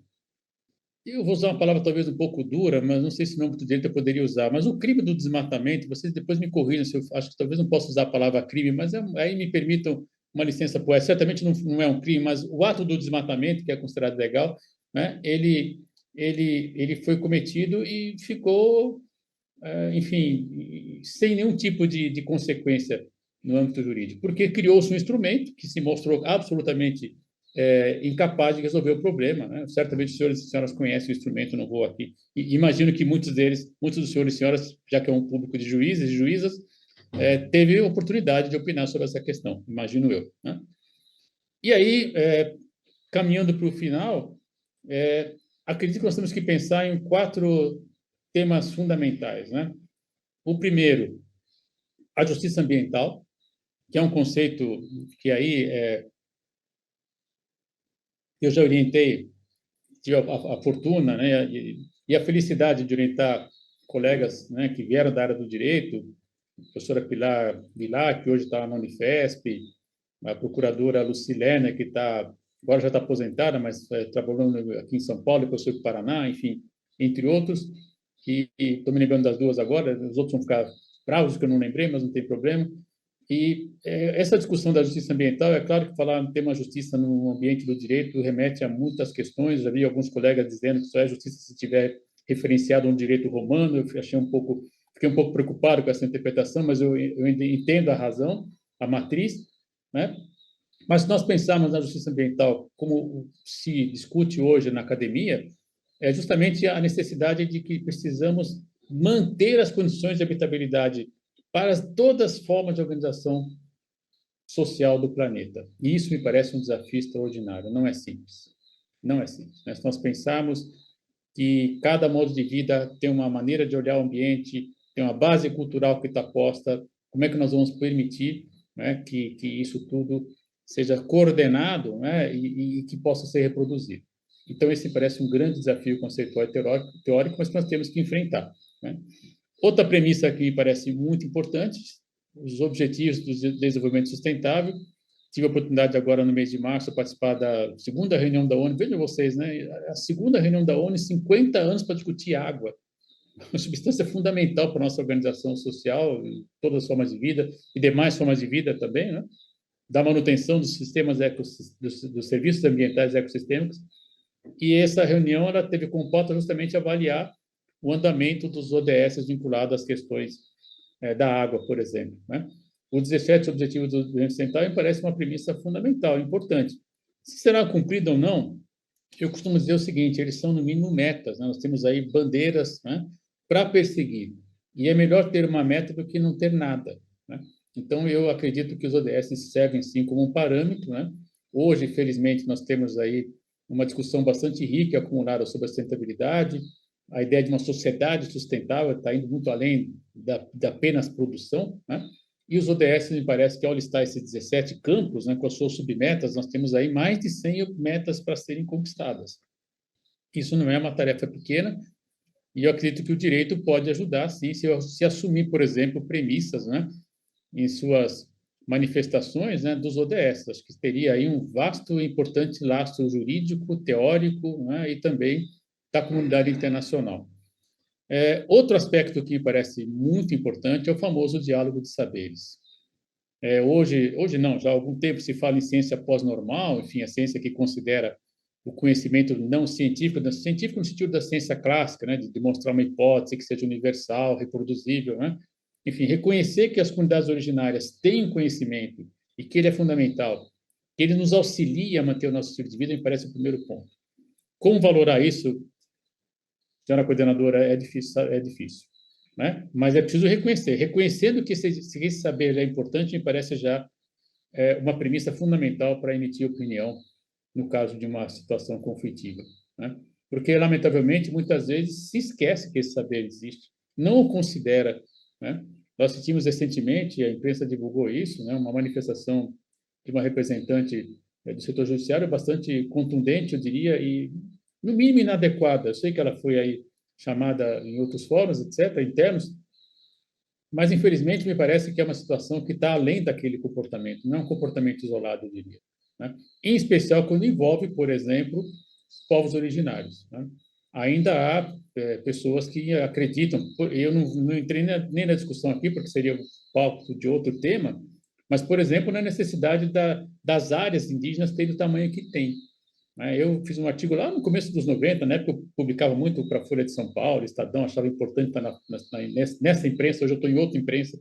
Eu vou usar uma palavra talvez um pouco dura, mas não sei se no âmbito do direito eu poderia usar, mas o crime do desmatamento, vocês depois me corrijam se eu acho que talvez não possa usar a palavra crime, mas aí me permitam uma licença poética, certamente não é um crime, mas o ato do desmatamento, que é considerado legal, né, ele foi cometido e ficou, enfim, sem nenhum tipo de consequência no âmbito jurídico, porque criou-se um instrumento que se mostrou absolutamente incapaz de resolver o problema, né? Certamente os senhores e senhoras conhecem o instrumento, não vou aqui. E imagino que muitos dos senhores e senhoras, já que é um público de juízes e juízas, teve oportunidade de opinar sobre essa questão, imagino eu, né? E aí, caminhando para o final, acredito que nós temos que pensar em 4 temas fundamentais, né? O primeiro, a justiça ambiental, que é um conceito que aí eu já orientei, tive a fortuna, né, e a felicidade de orientar colegas, né, que vieram da área do direito, a professora Pilar Vilar, que hoje está na Unifesp, a procuradora Lucilene, que agora já está aposentada, mas trabalhando aqui em São Paulo, professor do Paraná, enfim, entre outros, e estou me lembrando das 2 agora, os outros vão ficar bravos que eu não lembrei, mas não tem problema. E essa discussão da justiça ambiental, é claro que falar no tema justiça no ambiente do direito remete a muitas questões. Já vi alguns colegas dizendo que só é justiça se tiver referenciado um direito romano. Eu fiquei um pouco preocupado com essa interpretação, mas eu entendo a razão, a matriz, né? Mas se nós pensarmos na justiça ambiental como se discute hoje na academia, é justamente a necessidade de que precisamos manter as condições de habitabilidade para todas as formas de organização social do planeta. E isso me parece um desafio extraordinário. Não é simples. Não é simples. Né? Se nós pensarmos que cada modo de vida tem uma maneira de olhar o ambiente, tem uma base cultural que está posta, como é que nós vamos permitir, né, que isso tudo seja coordenado, né, e que possa ser reproduzido? Então, esse parece um grande desafio conceitual e teórico, mas que nós temos que enfrentar, né? Outra premissa que me parece muito importante, os Objetivos do Desenvolvimento Sustentável. Tive a oportunidade agora, no mês de março, de participar da segunda reunião da ONU. Vejam vocês, né? A segunda reunião da ONU, 50 anos para discutir água. Uma substância fundamental para a nossa organização social, todas as formas de vida, e demais formas de vida também, né? Da manutenção dos sistemas dos serviços ambientais ecossistêmicos. E essa reunião ela teve como pauta justamente avaliar o andamento dos ODS vinculados às questões da água, por exemplo, né? O 17 Objetivos do Desenvolvimento Sustentável me parece uma premissa fundamental, importante. Se será cumprido ou não, eu costumo dizer o seguinte: eles são, no mínimo, metas, né? Nós temos aí bandeiras, né, para perseguir. E é melhor ter uma meta do que não ter nada, né? Então, eu acredito que os ODS servem, sim, como um parâmetro, né? Hoje, felizmente, nós temos aí uma discussão bastante rica acumulada sobre a sustentabilidade. A ideia de uma sociedade sustentável está indo muito além da apenas produção, né? E os ODS, me parece que, ao listar esses 17 campos, né, com as suas submetas, nós temos aí mais de 100 metas para serem conquistadas. Isso não é uma tarefa pequena, e eu acredito que o direito pode ajudar, sim, se assumir, por exemplo, premissas, né, em suas manifestações, né, dos ODS. Acho que teria aí um vasto e importante lastro jurídico, teórico, né, e também da comunidade internacional. Outro aspecto que me parece muito importante é o famoso diálogo de saberes. Hoje não, já há algum tempo se fala em ciência pós-normal, enfim, a ciência que considera o conhecimento não científico no sentido da ciência clássica, né, de demonstrar uma hipótese que seja universal, reproduzível, né? Enfim, reconhecer que as comunidades originárias têm um conhecimento e que ele é fundamental, que ele nos auxilia a manter o nosso estilo de vida, me parece o primeiro ponto. Como valorar isso, senhora coordenadora, é difícil, né? Mas é preciso reconhecer. Reconhecendo que esse saber é importante, me parece já uma premissa fundamental para emitir opinião no caso de uma situação conflitiva, né? Porque, lamentavelmente, muitas vezes se esquece que esse saber existe, não o considera, né? Nós assistimos recentemente, a imprensa divulgou isso, né? Uma manifestação de uma representante do setor judiciário bastante contundente, eu diria, e no mínimo inadequada. Eu sei que ela foi aí chamada em outros fóruns, etc., internos, mas, infelizmente, me parece que é uma situação que está além daquele comportamento, não é um comportamento isolado, eu diria, né? Em especial quando envolve, por exemplo, povos originários, né? Ainda há pessoas que acreditam, eu não entrei nem na discussão aqui, porque seria o palco de outro tema, mas, por exemplo, na necessidade das áreas indígenas terem o tamanho que tem. Né? Eu fiz um artigo lá no começo dos 90, né, porque eu publicava muito para a Folha de São Paulo, Estadão, achava importante estar nessa imprensa, hoje eu estou em outra imprensa,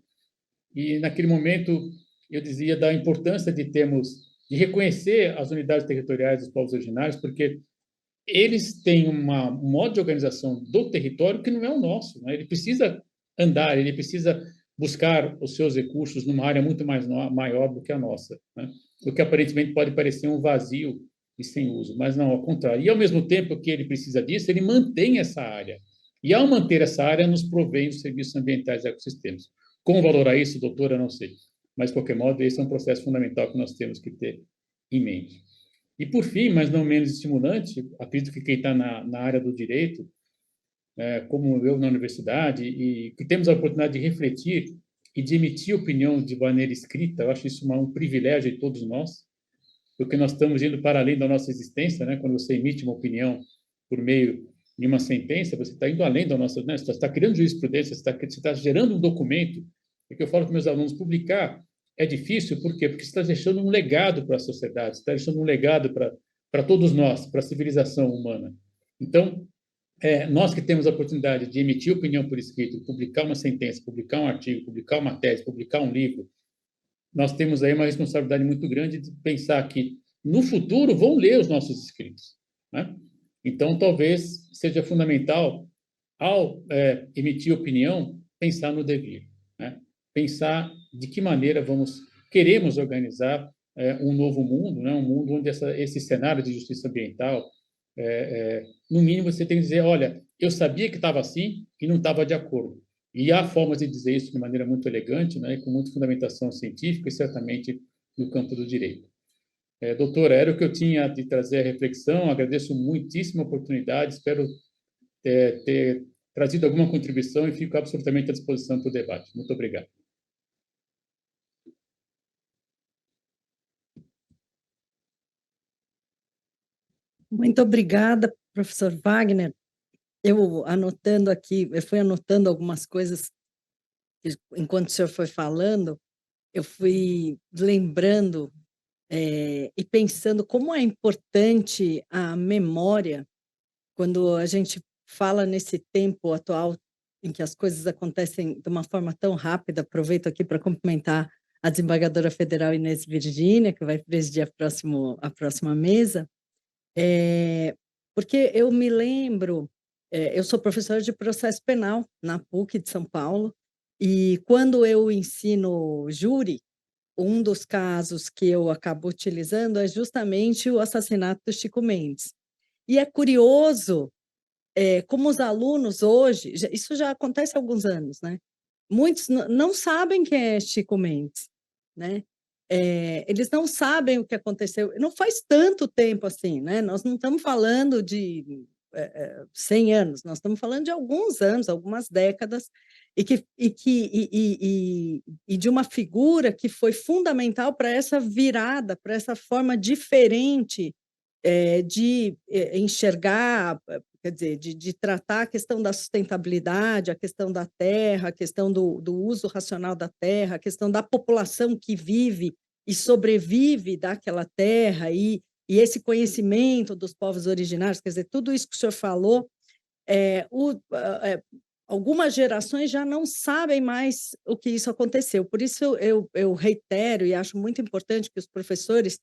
e naquele momento eu dizia da importância de reconhecer as unidades territoriais dos povos originários, porque eles têm um modo de organização do território que não é o nosso, né? Ele precisa andar, ele precisa buscar os seus recursos numa área muito maior do que a nossa, né? O que aparentemente pode parecer um vazio e sem uso, mas não, ao contrário. E ao mesmo tempo que ele precisa disso, ele mantém essa área. E ao manter essa área, nos provém os serviços ambientais e ecossistemas. Como valorar isso, doutora, não sei. Mas, de qualquer modo, esse é um processo fundamental que nós temos que ter em mente. E, por fim, mas não menos estimulante, acredito que quem está na área do direito, como eu na universidade, e que temos a oportunidade de refletir e de emitir opinião de maneira escrita, eu acho isso um privilégio de todos nós, porque nós estamos indo para além da nossa existência, né? Quando você emite uma opinião por meio de uma sentença, você está indo além da nossa, né? Você está criando jurisprudência, você está gerando um documento. É que eu falo para meus alunos, publicar é difícil, por quê? Porque você está deixando um legado para a sociedade, você está deixando um legado para todos nós, para a civilização humana. Então, nós que temos a oportunidade de emitir opinião por escrito, publicar uma sentença, publicar um artigo, publicar uma tese, publicar um livro, nós temos aí uma responsabilidade muito grande de pensar que no futuro vão ler os nossos escritos, né? Então, talvez seja fundamental, ao emitir opinião, pensar no devir, né? Pensar de que maneira queremos organizar um novo mundo, né? Um mundo onde esse cenário de justiça ambiental, no mínimo, você tem que dizer, olha, eu sabia que estava assim e não estava de acordo. E há formas de dizer isso de maneira muito elegante, né, com muita fundamentação científica e certamente no campo do direito. Doutora, era o que eu tinha de trazer a reflexão, agradeço muitíssimo a oportunidade, espero ter trazido alguma contribuição e fico absolutamente à disposição para o debate. Muito obrigado. Muito obrigada, professor Wagner. Eu fui anotando algumas coisas enquanto o senhor foi falando, eu fui lembrando e pensando como é importante a memória quando a gente fala nesse tempo atual em que as coisas acontecem de uma forma tão rápida. Aproveito aqui para cumprimentar a desembargadora federal Inês Virgínia, que vai presidir a próxima mesa, porque eu me lembro, eu sou professora de processo penal na PUC de São Paulo, e quando eu ensino júri, um dos casos que eu acabo utilizando é justamente o assassinato do Chico Mendes. E é curioso como os alunos hoje, isso já acontece há alguns anos, né? Muitos não sabem quem é Chico Mendes, né? Eles não sabem o que aconteceu. Não faz tanto tempo assim, né? Nós não estamos falando de 100 anos, nós estamos falando de alguns anos, algumas décadas, e de uma figura que foi fundamental para essa virada, para essa forma diferente de enxergar, quer dizer, de tratar a questão da sustentabilidade, a questão da terra, a questão do uso racional da terra, a questão da população que vive e sobrevive daquela terra, e esse conhecimento dos povos originários, quer dizer, tudo isso que o senhor falou, algumas gerações já não sabem mais o que isso aconteceu. Por isso eu reitero e acho muito importante que os professores,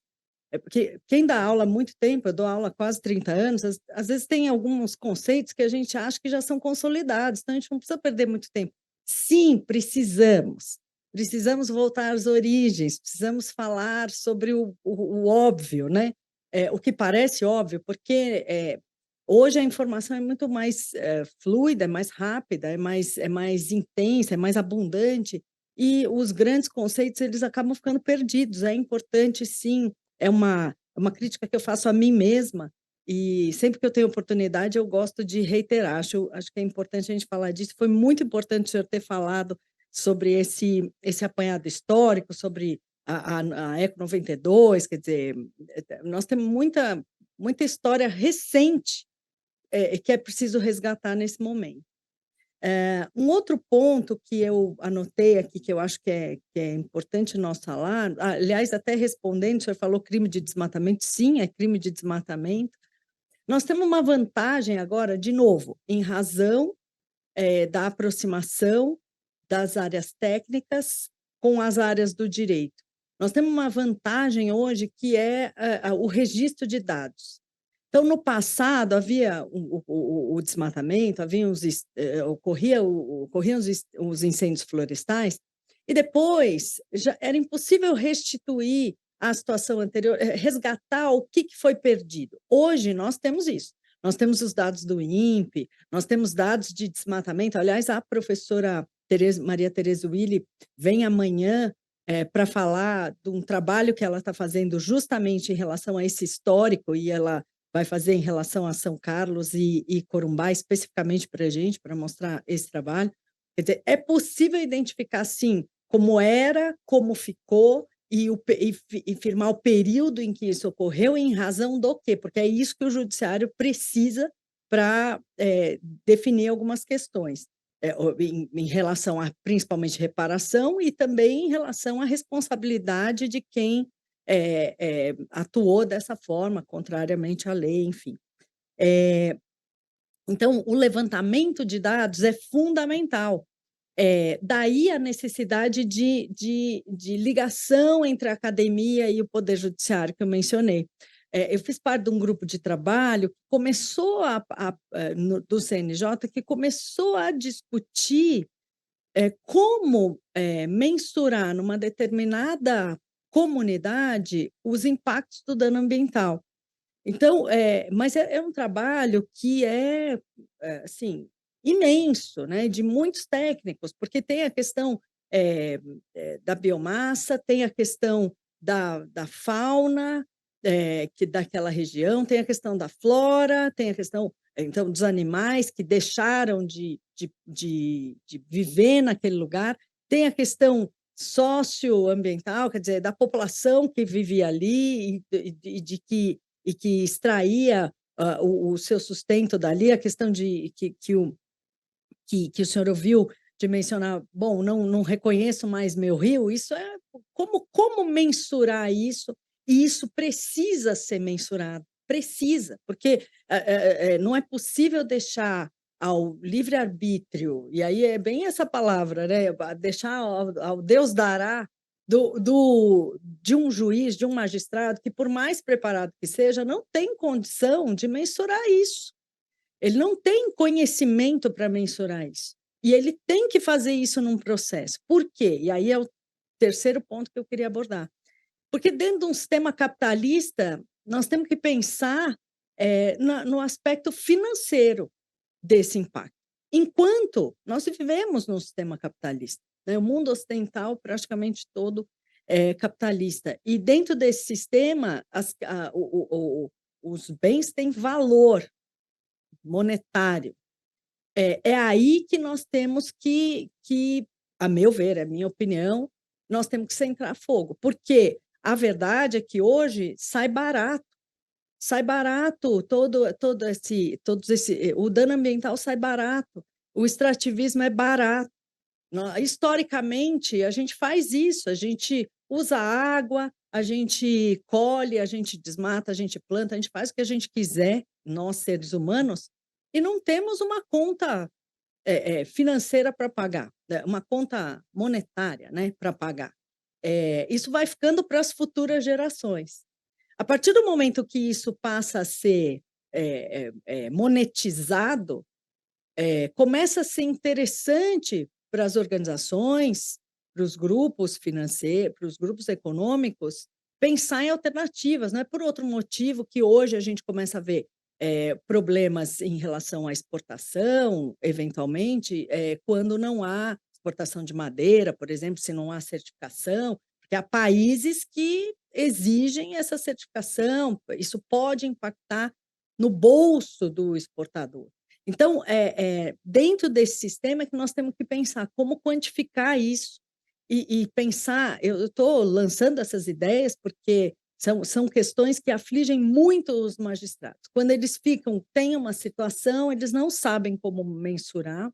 porque quem dá aula há muito tempo, eu dou aula há quase 30 anos, às vezes tem alguns conceitos que a gente acha que já são consolidados, então a gente não precisa perder muito tempo. Sim, precisamos voltar às origens, precisamos falar sobre o óbvio, né? O que parece óbvio, porque hoje a informação é muito mais fluida, é mais rápida, é mais intensa, é mais abundante, e os grandes conceitos eles acabam ficando perdidos. É importante, sim, é uma crítica que eu faço a mim mesma, e sempre que eu tenho oportunidade eu gosto de reiterar. Acho que é importante a gente falar disso. Foi muito importante o senhor ter falado sobre esse apanhado histórico, sobre a Eco 92, quer dizer, nós temos muita história recente que é preciso resgatar nesse momento. Um outro ponto que eu anotei aqui, que eu acho que é importante nós falar, aliás, até respondendo, o senhor falou crime de desmatamento, sim, é crime de desmatamento. Nós temos uma vantagem agora, de novo, em razão da aproximação das áreas técnicas com as áreas do direito. Nós temos uma vantagem hoje que é o registro de dados. Então, no passado, havia o desmatamento, ocorriam os incêndios florestais, e depois já era impossível restituir a situação anterior, resgatar o que foi perdido. Hoje, nós temos isso. Nós temos os dados do INPE, nós temos dados de desmatamento. Aliás, a professora Maria Tereza Willi vem amanhã para falar de um trabalho que ela está fazendo justamente em relação a esse histórico, e ela vai fazer em relação a São Carlos e Corumbá, especificamente para a gente, para mostrar esse trabalho. Quer dizer, é possível identificar, sim, como era, como ficou, e firmar o período em que isso ocorreu, em razão do quê? Porque é isso que o judiciário precisa para definir algumas questões, em relação a, principalmente, reparação, e também em relação à responsabilidade de quem atuou dessa forma, contrariamente à lei, enfim. Então, o levantamento de dados é fundamental. Daí a necessidade de ligação entre a academia e o Poder Judiciário, que eu mencionei. Eu fiz parte de um grupo de trabalho que começou do CNJ, que começou a discutir como mensurar numa determinada comunidade os impactos do dano ambiental. Então, mas é um trabalho que assim, imenso, né, de muitos técnicos, porque tem a questão da biomassa, tem a questão da fauna que daquela região, tem a questão da flora, tem a questão, então, dos animais que deixaram de viver naquele lugar, tem a questão socioambiental, quer dizer, da população que vivia ali e que extraía o seu sustento dali, a questão de que o senhor ouviu de mencionar, bom, não reconheço mais meu rio, isso é como mensurar isso, e isso precisa ser mensurado, precisa, porque não é possível deixar ao livre-arbítrio, e aí é bem essa palavra, né? Deixar ao Deus dará de um juiz, de um magistrado, que por mais preparado que seja, não tem condição de mensurar isso. Ele não tem conhecimento para mensurar isso. E ele tem que fazer isso num processo. Por quê? E aí é o terceiro ponto que eu queria abordar. Porque dentro de um sistema capitalista, nós temos que pensar no aspecto financeiro desse impacto. Enquanto nós vivemos num sistema capitalista, né? O mundo ocidental praticamente todo é capitalista. E dentro desse sistema, os bens têm valor monetário. É aí que nós temos que, a meu ver, é a minha opinião, nós temos que centrar fogo, porque a verdade é que hoje sai barato o dano ambiental sai barato, o extrativismo é barato. Historicamente, a gente faz isso, a gente usa água, a gente colhe, a gente desmata, a gente planta, a gente faz o que a gente quiser, nós seres humanos, e não temos uma conta financeira para pagar, né? Uma conta monetária, né, para pagar. Isso vai ficando para as futuras gerações. A partir do momento que isso passa a ser monetizado, começa a ser interessante para as organizações, para os grupos financeiros, para os grupos econômicos, pensar em alternativas. Não é por outro motivo que hoje a gente começa a ver problemas em relação à exportação, eventualmente, quando não há exportação de madeira, por exemplo, se não há certificação, porque há países que exigem essa certificação, isso pode impactar no bolso do exportador. Então, dentro desse sistema é que nós temos que pensar como quantificar isso e pensar, eu estou lançando essas ideias porque são questões que afligem muito os magistrados. Quando eles têm uma situação, eles não sabem como mensurar,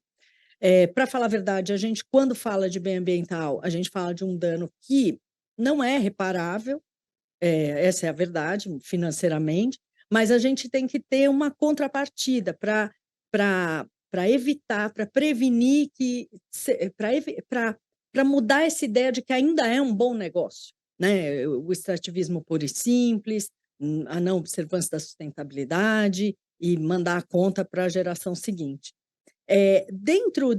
Para falar a verdade, a gente, quando fala de bem ambiental, a gente fala de um dano que não é reparável, essa é a verdade, financeiramente, mas a gente tem que ter uma contrapartida para evitar, para prevenir que, para mudar essa ideia de que ainda é um bom negócio, né? O extrativismo puro e simples, a não observância da sustentabilidade e mandar a conta para a geração seguinte. Dentro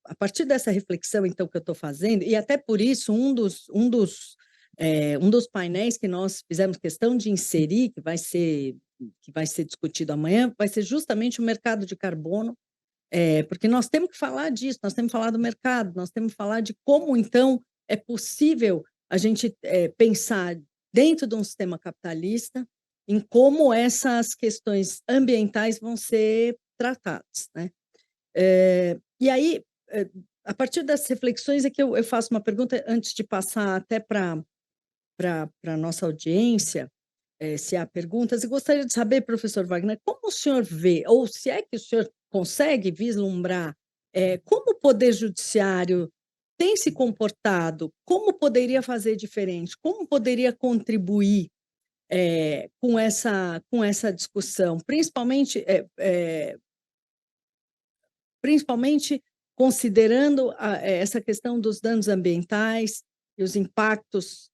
a partir dessa reflexão, então, que eu estou fazendo, e até por isso, um dos painéis que nós fizemos questão de inserir, que vai ser discutido amanhã, vai ser justamente o mercado de carbono, porque nós temos que falar disso, nós temos que falar do mercado, nós temos que falar de como, então, é possível a gente pensar dentro de um sistema capitalista em como essas questões ambientais vão ser tratadas, né? E aí, a partir das reflexões é que eu faço uma pergunta antes de passar até para a nossa audiência, se há perguntas. Eu gostaria de saber, professor Wagner, como o senhor vê, ou se é que o senhor consegue vislumbrar, como o Poder Judiciário tem se comportado, como poderia fazer diferente, como poderia contribuir com essa discussão, principalmente considerando essa questão dos danos ambientais e os impactos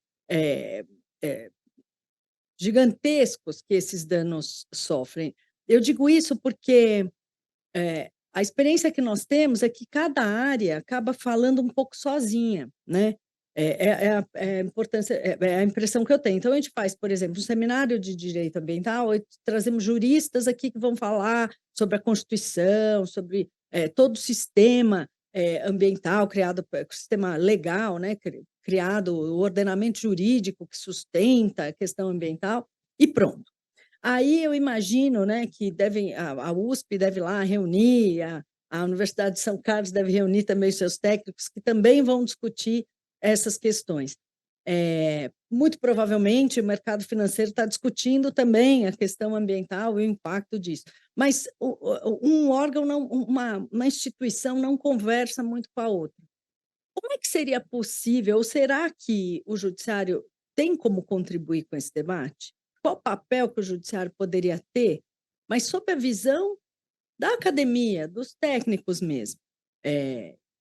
gigantescos que esses danos sofrem. Eu digo isso porque a experiência que nós temos é que cada área acaba falando um pouco sozinha, né? A importância, a impressão que eu tenho. Então, a gente faz, por exemplo, um seminário de direito ambiental, e trazemos juristas aqui que vão falar sobre a Constituição, sobre todo o sistema ambiental criado, o sistema legal, né? Criado, o ordenamento jurídico que sustenta a questão ambiental, e pronto. Aí eu imagino, né, que a USP deve lá reunir, a Universidade de São Carlos deve reunir também os seus técnicos, que também vão discutir essas questões. Muito provavelmente o mercado financeiro está discutindo também a questão ambiental e o impacto disso. Mas um órgão, uma instituição não conversa muito com a outra. Como é que seria possível, ou será que o judiciário tem como contribuir com esse debate? Qual o papel que o judiciário poderia ter, mas sob a visão da academia, dos técnicos mesmo?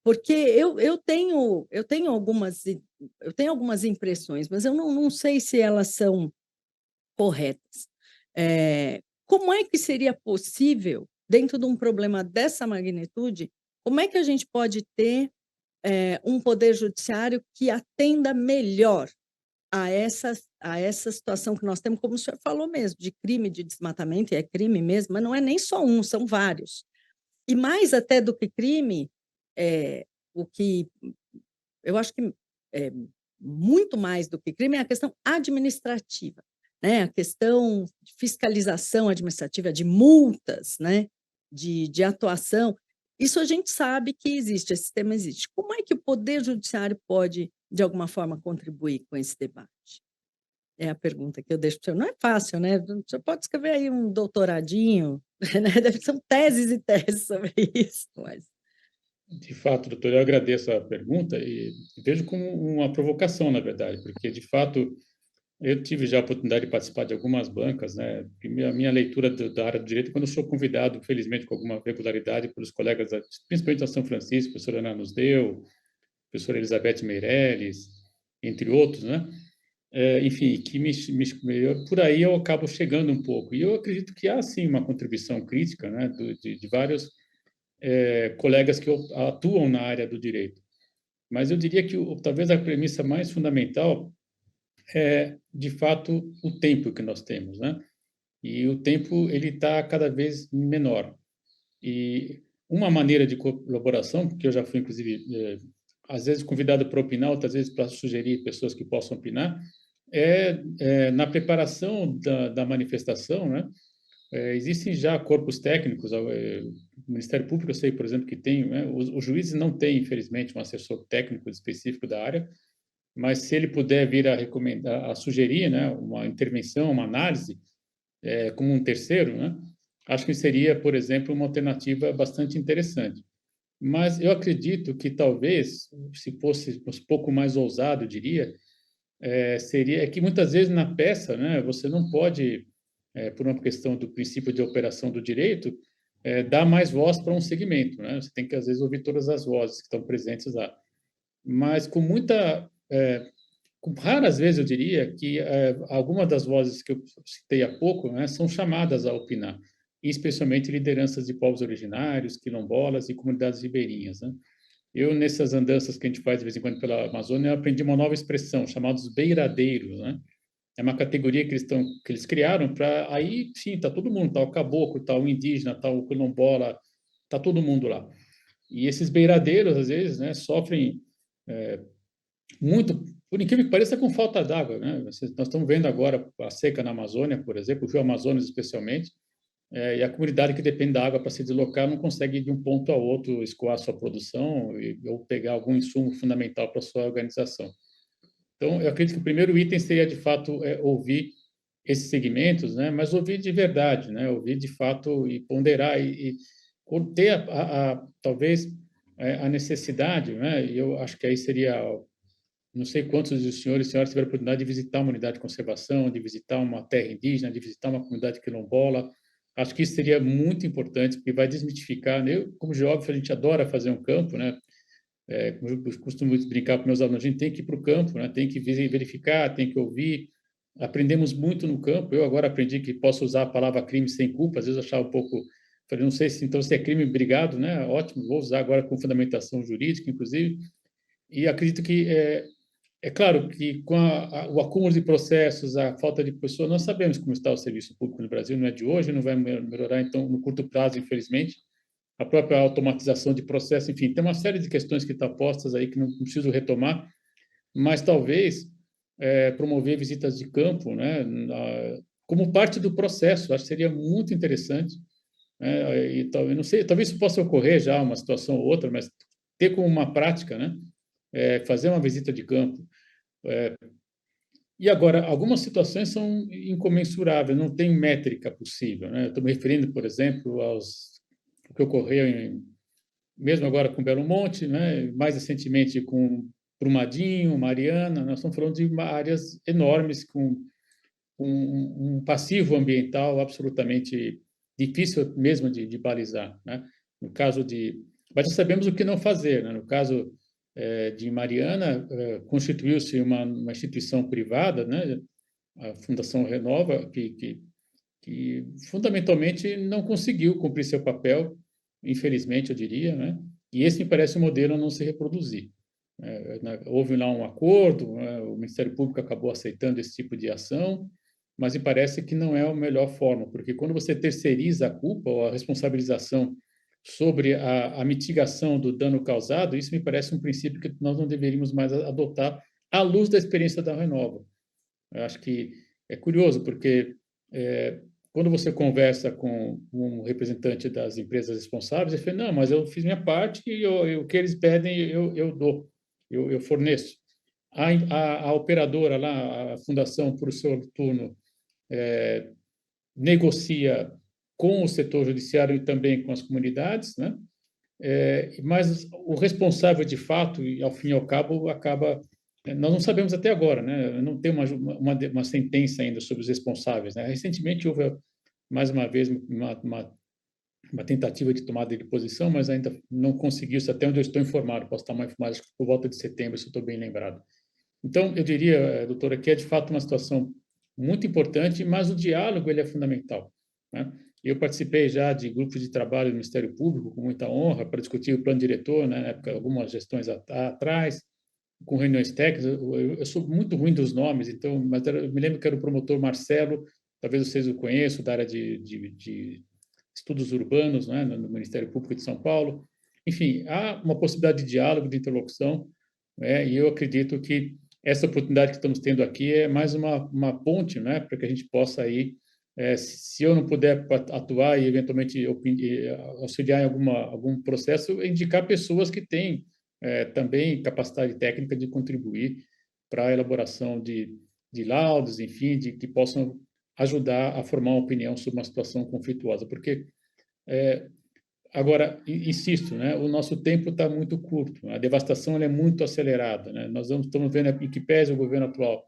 Porque eu tenho algumas impressões, mas eu não sei se elas são corretas. Como é que seria possível, dentro de um problema dessa magnitude, como é que a gente pode ter um poder judiciário que atenda melhor a essa situação que nós temos, como o senhor falou mesmo, de crime de desmatamento, e é crime mesmo, mas não é nem só um, são vários. E mais até do que crime, o que eu acho que muito mais do que crime é a questão administrativa, né? A questão de fiscalização administrativa, de multas, né? De atuação. Isso a gente sabe que existe, esse sistema existe. Como é que o Poder Judiciário pode, de alguma forma, contribuir com esse debate? É a pergunta que eu deixo para o senhor. Não é fácil, né? O senhor pode escrever aí um doutoradinho, né? São teses e teses sobre isso. Mas... De fato, doutor, eu agradeço a pergunta e vejo como uma provocação, na verdade, porque, de fato, eu tive já a oportunidade de participar de algumas bancas, né? E a minha leitura da área do direito, quando eu sou convidado, felizmente, com alguma regularidade, pelos colegas, principalmente da São Francisco, a professora Ana nos deu, a professora Elizabeth Meirelles, entre outros, né? Enfim, por aí eu acabo chegando um pouco. E eu acredito que há, sim, uma contribuição crítica, né? De vários colegas que atuam na área do direito. Mas eu diria que talvez a premissa mais fundamental é, de fato, o tempo que nós temos, né? E o tempo ele está cada vez menor. E uma maneira de colaboração, que eu já fui, inclusive, às vezes convidado para opinar, outras vezes para sugerir pessoas que possam opinar, na preparação da manifestação, né? Existem já corpos técnicos, o Ministério Público, eu sei, por exemplo, que tem, né? Os juízes não têm, infelizmente, um assessor técnico específico da área, mas se ele puder vir a recomendar, a sugerir, né, uma intervenção, uma análise, como um terceiro, né, acho que seria, por exemplo, uma alternativa bastante interessante. Mas eu acredito que talvez, se fosse um pouco mais ousado, eu diria, seria que muitas vezes na peça, né, você não pode, por uma questão do princípio de operação do direito, dar mais voz para um segmento, né? Você tem que às vezes ouvir todas as vozes que estão presentes lá. Mas com raras vezes eu diria que algumas das vozes que eu citei há pouco, né, são chamadas a opinar, e especialmente lideranças de povos originários, quilombolas e comunidades ribeirinhas, né? Eu, nessas andanças que a gente faz de vez em quando pela Amazônia, eu aprendi uma nova expressão, chamados beiradeiros, né? É uma categoria que eles criaram para aí, sim, tá todo mundo, tá o caboclo, tá o indígena, tá o quilombola, tá todo mundo lá. E esses beiradeiros, às vezes, né, sofrem muito, por incrível que pareça, com falta d'água, né? Nós estamos vendo agora a seca na Amazônia, por exemplo, o Rio Amazonas especialmente, e a comunidade que depende da água para se deslocar não consegue ir de um ponto a outro escoar sua produção ou pegar algum insumo fundamental para sua organização. Então, eu acredito que o primeiro item seria, de fato, ouvir esses segmentos, né? Mas ouvir de verdade, né? Ouvir de fato e ponderar e ter talvez a necessidade, né? E eu acho que aí seria, não sei quantos dos senhores e senhoras tiveram a oportunidade de visitar uma unidade de conservação, de visitar uma terra indígena, de visitar uma comunidade quilombola. Acho que isso seria muito importante, porque vai desmitificar, né? Eu, como geógrafo, a gente adora fazer um campo, né? Como eu costumo brincar com meus alunos, a gente tem que ir para o campo, né? Tem que verificar, tem que ouvir. Aprendemos muito no campo. Eu agora aprendi que posso usar a palavra crime sem culpa. Às vezes eu achava um pouco, falei, não sei se então se é crime, obrigado, né? Ótimo, vou usar agora com fundamentação jurídica, inclusive. E acredito que é claro que com o acúmulo de processos, a falta de pessoas, nós sabemos como está o serviço público no Brasil, não é de hoje, não vai melhorar então no curto prazo, infelizmente. A própria automatização de processo, enfim, tem uma série de questões que estão postas aí que não preciso retomar, mas talvez promover visitas de campo, né, como parte do processo, acho que seria muito interessante, né, e talvez, não sei, talvez isso possa ocorrer já uma situação ou outra, mas ter como uma prática, né, fazer uma visita de campo. E agora, algumas situações são incomensuráveis, não tem métrica possível, né? Estou me referindo, por exemplo, o que ocorreu mesmo agora com Belo Monte, né? Mais recentemente com Brumadinho, Mariana, nós estamos falando de áreas enormes com um passivo ambiental absolutamente difícil mesmo de balizar, né? No caso mas já sabemos o que não fazer, né? No caso de Mariana, constituiu-se uma instituição privada, né? A Fundação Renova, que fundamentalmente não conseguiu cumprir seu papel, infelizmente, eu diria, né? E esse me parece um modelo a não se reproduzir. Houve lá um acordo, né? O Ministério Público acabou aceitando esse tipo de ação, mas me parece que não é a melhor forma, porque quando você terceiriza a culpa ou a responsabilização sobre a mitigação do dano causado, isso me parece um princípio que nós não deveríamos mais adotar à luz da experiência da Renova. Eu acho que é curioso, porque quando você conversa com um representante das empresas responsáveis, ele fala, não, mas eu fiz minha parte e o que eles pedem eu dou, eu forneço. A operadora lá, a fundação, por seu turno, negocia com o setor judiciário e também com as comunidades, né? Mas o responsável de fato, e ao fim e ao cabo, acaba. Nós não sabemos até agora, né? Não tem uma sentença ainda sobre os responsáveis, né? Recentemente houve, mais uma vez, uma tentativa de tomada de posição, mas ainda não conseguiu, isso até onde eu estou informado. Posso estar mais informado, acho que por volta de setembro, se eu estou bem lembrado. Então, eu diria, doutora, que é de fato uma situação muito importante, mas o diálogo ele é fundamental, né? Eu participei já de grupos de trabalho do Ministério Público, com muita honra, para discutir o plano diretor, né, na época, algumas gestões atrás, com reuniões técnicas. Eu sou muito ruim dos nomes, então, mas eu me lembro que era o promotor Marcelo, talvez vocês o conheçam, da área de estudos urbanos, né, no Ministério Público de São Paulo. Enfim, há uma possibilidade de diálogo, de interlocução, né, e eu acredito que essa oportunidade que estamos tendo aqui é mais uma ponte, né, para que a gente possa aí, se eu não puder atuar e eventualmente auxiliar em algum processo, indicar pessoas que têm também capacidade técnica de contribuir para a elaboração de laudos, enfim, que possam ajudar a formar uma opinião sobre uma situação conflituosa, porque agora, insisto, né, o nosso tempo está muito curto, a devastação ela é muito acelerada, né? Nós estamos vendo em que pese o governo atual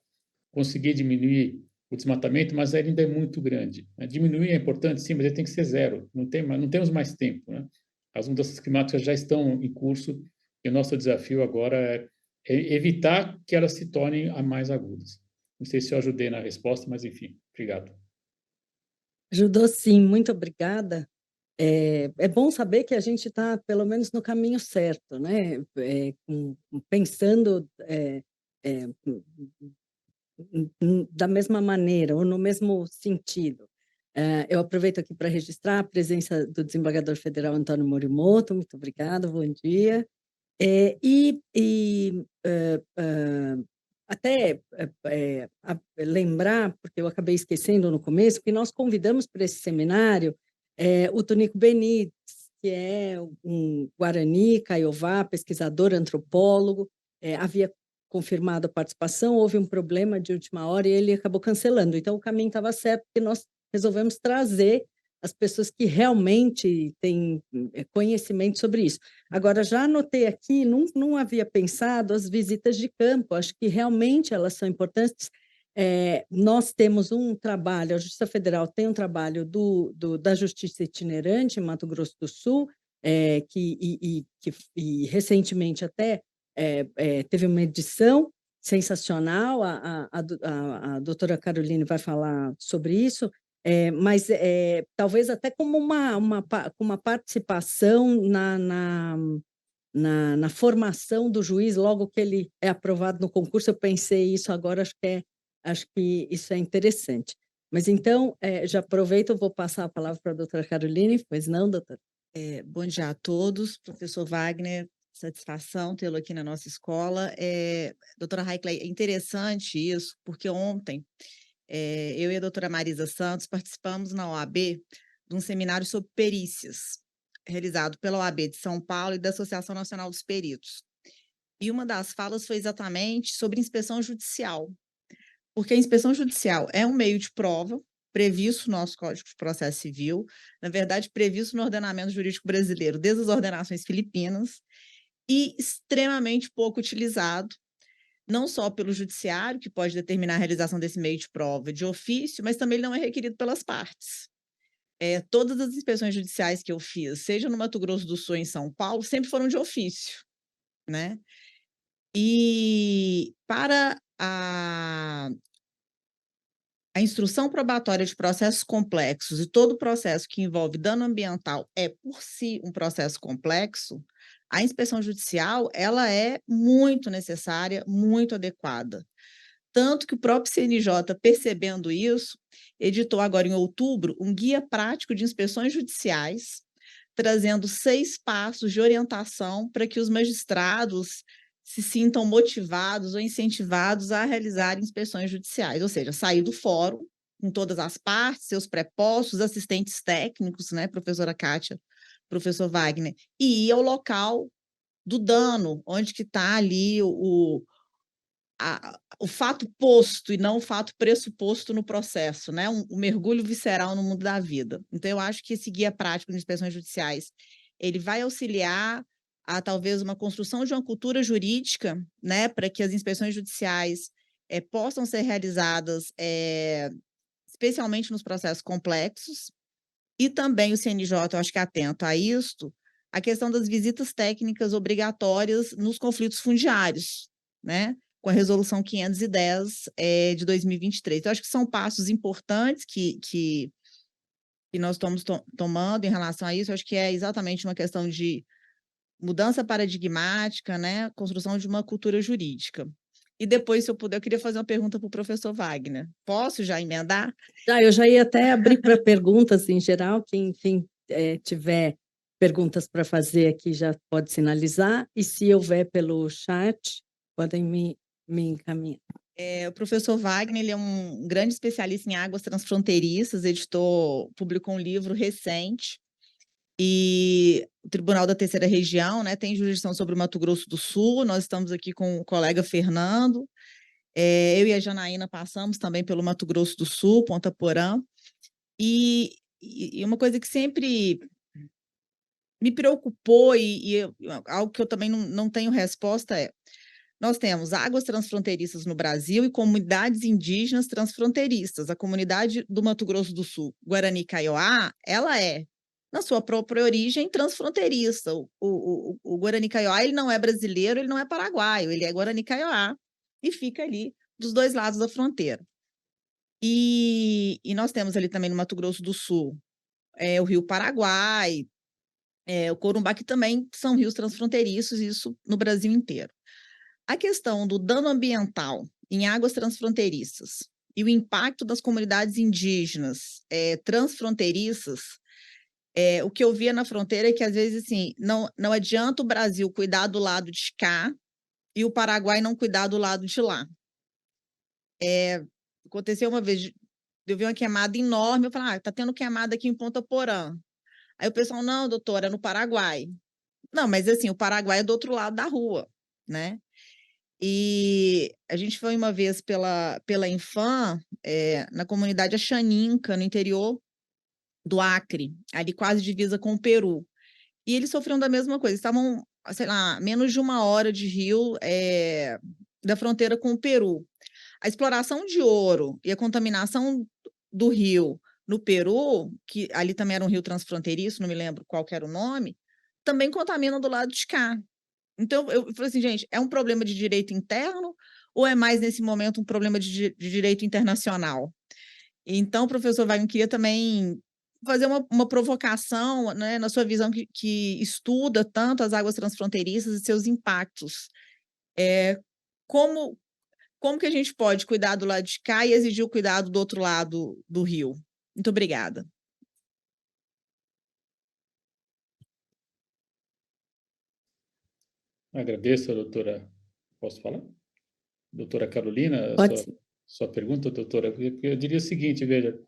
conseguir diminuir o desmatamento, mas ele ainda é muito grande, né? Diminuir é importante, sim, mas ele tem que ser zero, não temos mais tempo, né? As mudanças climáticas já estão em curso e o nosso desafio agora é evitar que elas se tornem a mais agudas. Não sei se eu ajudei na resposta, mas enfim, obrigado. Ajudou sim, muito obrigada. É bom saber que a gente está, pelo menos, no caminho certo, né? Pensando da mesma maneira, ou no mesmo sentido. Eu aproveito aqui para registrar a presença do desembargador federal Antônio Morimoto, muito obrigada, bom dia. Até lembrar, porque eu acabei esquecendo no começo, que nós convidamos para esse seminário o Tonico Benites, que é um Guarani, Caiová, pesquisador, antropólogo, havia confirmado a participação, houve um problema de última hora e ele acabou cancelando. Então, o caminho estava certo, porque nós resolvemos trazer as pessoas que realmente têm conhecimento sobre isso. Agora, já anotei aqui, não havia pensado as visitas de campo, acho que realmente elas são importantes. Nós temos um trabalho, a Justiça Federal tem um trabalho da Justiça Itinerante em Mato Grosso do Sul, que recentemente até teve uma edição sensacional, a doutora Caroline vai falar sobre isso, mas talvez até como uma participação na formação do juiz, logo que ele é aprovado no concurso, eu pensei isso agora, acho que isso é interessante. Mas então, já aproveito, eu vou passar a palavra para a doutora Caroline, pois não, doutora? Bom dia a todos, professor Wagner, satisfação tê-lo aqui na nossa escola. Doutora Raiclay, é interessante isso, porque ontem eu e a doutora Marisa Santos participamos na OAB de um seminário sobre perícias, realizado pela OAB de São Paulo e da Associação Nacional dos Peritos. E uma das falas foi exatamente sobre inspeção judicial, porque a inspeção judicial é um meio de prova previsto no nosso Código de Processo Civil, na verdade, previsto no ordenamento jurídico brasileiro, desde as ordenações filipinas, e extremamente pouco utilizado, não só pelo judiciário, que pode determinar a realização desse meio de prova de ofício, mas também ele não é requerido pelas partes. Todas as inspeções judiciais que eu fiz, seja no Mato Grosso do Sul ou em São Paulo, sempre foram de ofício, né? E para a instrução probatória de processos complexos e todo processo que envolve dano ambiental é, por si, um processo complexo, a inspeção judicial ela é muito necessária, muito adequada. Tanto que o próprio CNJ, percebendo isso, editou agora em outubro um guia prático de inspeções judiciais, trazendo 6 passos de orientação para que os magistrados se sintam motivados ou incentivados a realizar inspeções judiciais, ou seja, sair do fórum com todas as partes, seus prepostos, assistentes técnicos, né, professora Kátia, professor Wagner, e ir ao local do dano, onde que está ali o fato posto e não o fato pressuposto no processo, né? Um mergulho visceral no mundo da vida. Então, eu acho que esse guia prático de inspeções judiciais, ele vai auxiliar a talvez uma construção de uma cultura jurídica, né, para que as inspeções judiciais possam ser realizadas especialmente nos processos complexos, e também o CNJ, eu acho que é atento a isto, a questão das visitas técnicas obrigatórias nos conflitos fundiários, né, com a resolução 510 de 2023. Então, acho que são passos importantes que nós estamos tomando em relação a isso. Eu acho que é exatamente uma questão de mudança paradigmática, né, construção de uma cultura jurídica. E depois, se eu puder, eu queria fazer uma pergunta para o professor Wagner. Posso já emendar? Eu já ia até abrir para perguntas em geral, quem tiver perguntas para fazer aqui já pode sinalizar, e se houver pelo chat, podem me encaminhar. O professor Wagner ele é um grande especialista em águas transfronteiriças, publicou um livro recente, e o Tribunal da Terceira Região, né, tem jurisdição sobre o Mato Grosso do Sul. Nós estamos aqui com o colega Fernando, Eu e a Janaína passamos também pelo Mato Grosso do Sul, Ponta Porã, e uma coisa que sempre me preocupou algo que eu também não tenho resposta é: nós temos águas transfronteiriças no Brasil e comunidades indígenas transfronteiriças. A comunidade do Mato Grosso do Sul, Guarani Kaiowá, ela é, na sua própria origem, transfronteiriça. O Guarani Kaiowá, ele não é brasileiro, ele não é paraguaio, ele é Guarani Kaiowá e fica ali dos dois lados da fronteira. E nós temos ali também no Mato Grosso do Sul o Rio Paraguai, o Corumbá, que também são rios transfronteiriços, isso no Brasil inteiro. A questão do dano ambiental em águas transfronteiriças e o impacto das comunidades indígenas transfronteiriças, o que eu via na fronteira é que, às vezes, assim, não adianta o Brasil cuidar do lado de cá e o Paraguai não cuidar do lado de lá. Aconteceu uma vez, eu vi uma queimada enorme, eu falei, tá tendo queimada aqui em Ponta Porã. Aí o pessoal, não, doutora, é no Paraguai. Não, mas assim, o Paraguai é do outro lado da rua, né? E a gente foi uma vez pela Infam, na comunidade Axaninca, no interior do Acre, ali quase divisa com o Peru. E eles sofriam da mesma coisa, estavam, sei lá, menos de 1 hora de rio da fronteira com o Peru. A exploração de ouro e a contaminação do rio no Peru, que ali também era um rio transfronteiriço, não me lembro qual que era o nome, também contamina do lado de cá. Então, eu falei assim, gente, é um problema de direito interno ou é mais, nesse momento, um problema de direito internacional? Então, professor Wagner, queria também fazer uma provocação, né, na sua visão que estuda tanto as águas transfronteiriças e seus impactos. Como que a gente pode cuidar do lado de cá e exigir o cuidado do outro lado do rio? Muito obrigada. Agradeço, doutora. Posso falar? Doutora Carolina, Pode ser. sua pergunta, doutora, porque eu diria o seguinte, veja,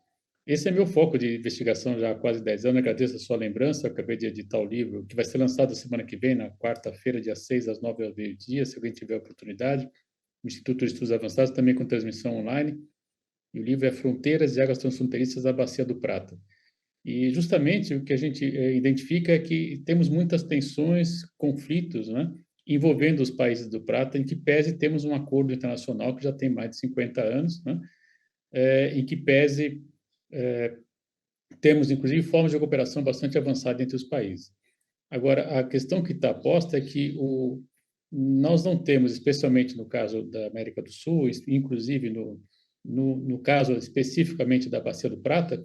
esse é meu foco de investigação já há quase 10 anos, agradeço a sua lembrança, eu acabei de editar o livro, que vai ser lançado semana que vem, na quarta-feira, dia 6, às 9 ao meio-dia, se alguém tiver oportunidade, o Instituto de Estudos Avançados, também com transmissão online, e o livro é Fronteiras e Águas Transfronteiriças da Bacia do Prata. E justamente o que a gente identifica é que temos muitas tensões, conflitos, né, envolvendo os países do Prata, em que pese temos um acordo internacional que já tem mais de 50 anos, né, em que pese temos, inclusive, formas de cooperação bastante avançadas entre os países. Agora, a questão que está posta é que nós não temos, especialmente no caso da América do Sul, inclusive no caso especificamente da Bacia do Prata,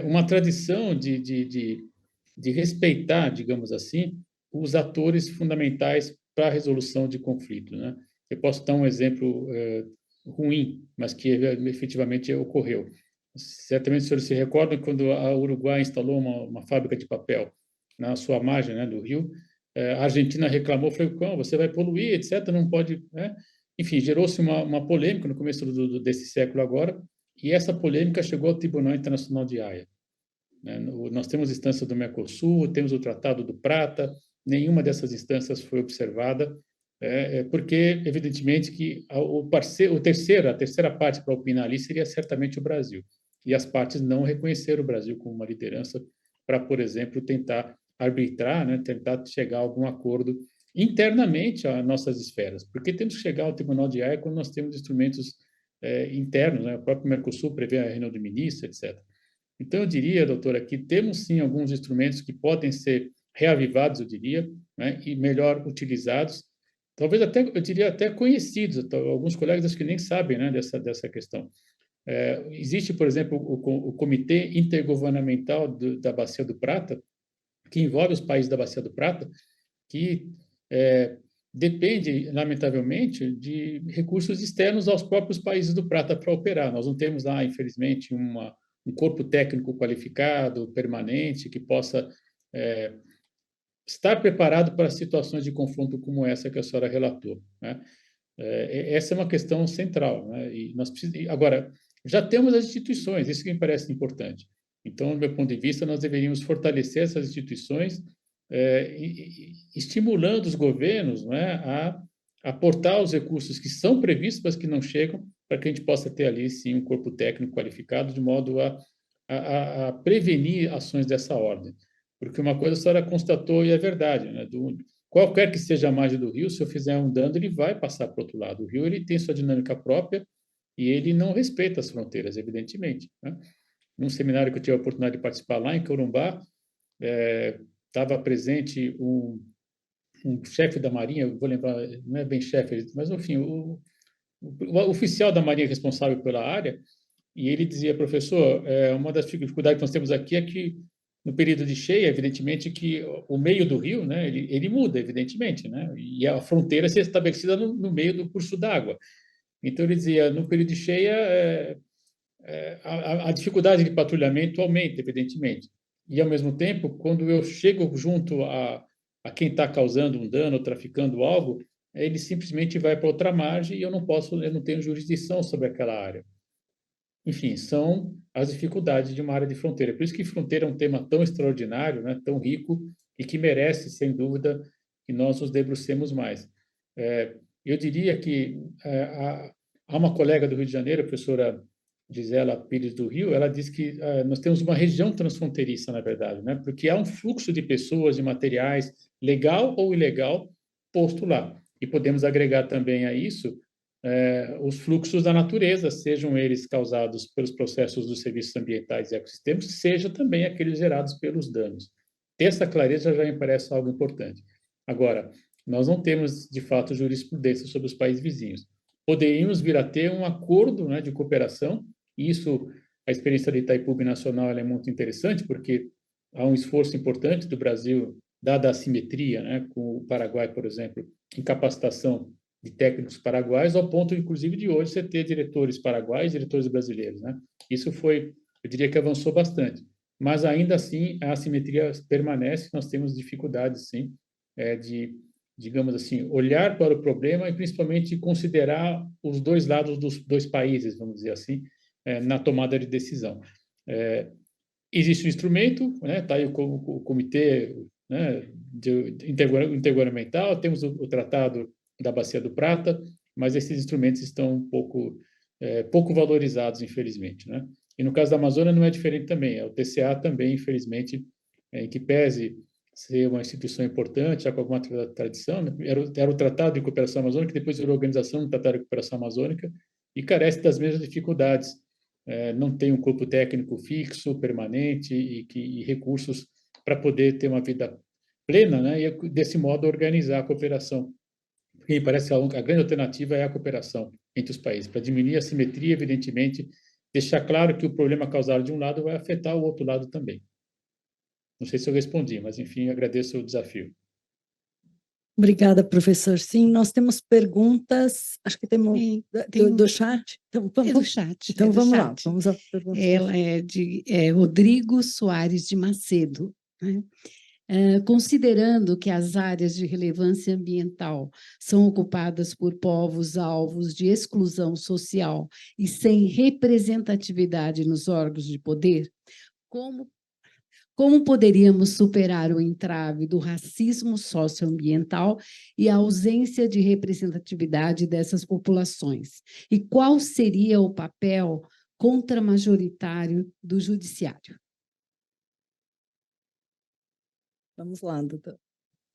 uma tradição de respeitar, digamos assim, os atores fundamentais para a resolução de conflitos, né? Eu posso dar um exemplo ruim, mas que efetivamente ocorreu. Certamente os senhores se recordam quando a Uruguai instalou uma fábrica de papel na sua margem, né, do rio, a Argentina reclamou, falou, você vai poluir, etc., não pode... Né? Enfim, gerou-se uma polêmica no começo desse século agora, e essa polêmica chegou ao Tribunal Internacional de Haia. Nós temos instância do Mercosul, temos o Tratado do Prata, nenhuma dessas instâncias foi observada, porque, evidentemente, que a terceira parte para opinar ali seria certamente o Brasil. E as partes não reconheceram o Brasil como uma liderança para, por exemplo, tentar arbitrar, né, tentar chegar a algum acordo internamente às nossas esferas, porque temos que chegar ao Tribunal de Haia quando nós temos instrumentos internos, né, o próprio Mercosul prevê a reunião do ministro, etc. Então, eu diria, doutora, que temos sim alguns instrumentos que podem ser reavivados, eu diria, né, e melhor utilizados, talvez até, eu diria, até conhecidos, alguns colegas acho que nem sabem, né, dessa questão. Existe, por exemplo, o Comitê Intergovernamental da Bacia do Prata, que envolve os países da Bacia do Prata, que depende, lamentavelmente, de recursos externos aos próprios países do Prata para operar. Nós não temos lá, infelizmente, um corpo técnico qualificado, permanente, que possa estar preparado para situações de confronto como essa que a senhora relatou, né? Essa é uma questão central, né? E agora, já temos as instituições, isso que me parece importante. Então, do meu ponto de vista, nós deveríamos fortalecer essas instituições, estimulando os governos, né, a aportar os recursos que são previstos, mas que não chegam, para que a gente possa ter ali, sim, um corpo técnico qualificado, de modo a prevenir ações dessa ordem. Porque uma coisa a senhora constatou e é verdade, né? Qualquer que seja a margem do rio, se eu fizer um dano, ele vai passar para o outro lado. O rio ele tem sua dinâmica própria e ele não respeita as fronteiras, evidentemente, né? Num seminário que eu tive a oportunidade de participar lá em Corumbá, estava presente um chefe da Marinha, vou lembrar, não é bem chefe, mas, enfim, o oficial da Marinha responsável pela área, e ele dizia, professor, uma das dificuldades que nós temos aqui é que, no período de cheia, evidentemente, que o meio do rio, né, ele muda, evidentemente, né, e a fronteira se estabelecida no meio do curso d'água. Então, ele dizia, no período de cheia, a dificuldade de patrulhamento aumenta, evidentemente. E, ao mesmo tempo, quando eu chego junto a quem está causando um dano ou traficando algo, ele simplesmente vai para outra margem e eu não tenho jurisdição sobre aquela área. Enfim, são as dificuldades de uma área de fronteira. Por isso que fronteira é um tema tão extraordinário, né, tão rico e que merece, sem dúvida, que nós nos debrucemos mais. Eu diria que há uma colega do Rio de Janeiro, a professora Gisela Pires do Rio, ela diz que nós temos uma região transfronteiriça, na verdade, né, porque há um fluxo de pessoas, de materiais, legal ou ilegal, posto lá. E podemos agregar também a isso os fluxos da natureza, sejam eles causados pelos processos dos serviços ambientais e ecossistêmicos, seja também aqueles gerados pelos danos. Ter essa clareza já me parece algo importante. Agora, nós não temos, de fato, jurisprudência sobre os países vizinhos. Poderíamos vir a ter um acordo, né, de cooperação, e isso, a experiência de Itaipu Nacional é muito interessante, porque há um esforço importante do Brasil, dada a assimetria, né, com o Paraguai, por exemplo, em capacitação de técnicos paraguaios, ao ponto, inclusive, de hoje você ter diretores paraguaios e diretores brasileiros, né? Isso foi, eu diria que avançou bastante. Mas, ainda assim, a assimetria permanece, nós temos dificuldades, sim, de, digamos assim, olhar para o problema e, principalmente, considerar os dois lados dos dois países, vamos dizer assim, na tomada de decisão. Existe um instrumento, né? Está aí o comitê, né, intergovernamental, temos o Tratado da Bacia do Prata, mas esses instrumentos estão um pouco valorizados, infelizmente, né? E no caso da Amazônia não é diferente também. O TCA também, infelizmente, em que pese ser uma instituição importante, já com alguma tradição, né? Era o Tratado de Cooperação Amazônica, que depois virou Organização do Tratado de Cooperação Amazônica, e carece das mesmas dificuldades. Não tem um corpo técnico fixo, permanente e recursos para poder ter uma vida plena, né? E, desse modo, organizar a cooperação. Porque me parece que a grande alternativa é a cooperação entre os países, para diminuir a simetria, evidentemente, deixar claro que o problema causado de um lado vai afetar o outro lado também. Não sei se eu respondi, mas, enfim, agradeço o desafio. Obrigada, professor. Sim, nós temos perguntas, acho que temos do chat. Então, É do chat. Então, é do vamos lá, chat. vamos às perguntas. Ela é de Rodrigo Soares de Macedo, né? Considerando que as áreas de relevância ambiental são ocupadas por povos alvos de exclusão social e sem representatividade nos órgãos de poder, como poderíamos superar o entrave do racismo socioambiental e a ausência de representatividade dessas populações? E qual seria o papel contramajoritário do judiciário? Vamos lá, doutor.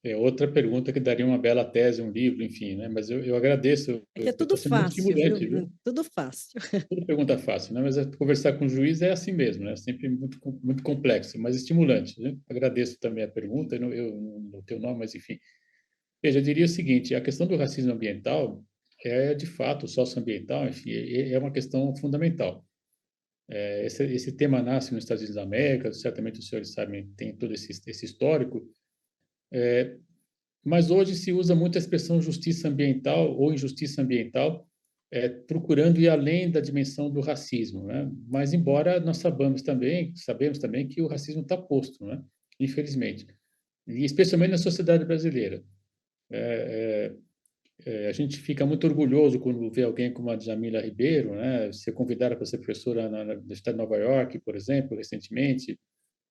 É outra pergunta que daria uma bela tese, um livro, enfim, né? Mas eu agradeço. É que é tudo Está sendo muito fácil, estimulante, viu? viu? Tudo fácil. Tudo pergunta fácil, né? Mas conversar com o juiz é assim mesmo, né? Sempre muito complexo, mas estimulante, né? Agradeço também a pergunta, eu não tenho nome, mas enfim. Veja, eu diria o seguinte: a questão do racismo ambiental de fato, socioambiental, enfim, é uma questão fundamental. Esse tema nasce nos Estados Unidos da América, certamente os senhores sabem, tem todo esse histórico, mas hoje se usa muito a expressão justiça ambiental ou injustiça ambiental, procurando ir além da dimensão do racismo, né? Mas, embora nós sabemos também que o racismo está posto, né? Infelizmente, e especialmente na sociedade brasileira. A gente fica muito orgulhoso quando vê alguém como a Djamila Ribeiro, né, ser convidada para ser professora na Universidade de Nova York, por exemplo, recentemente,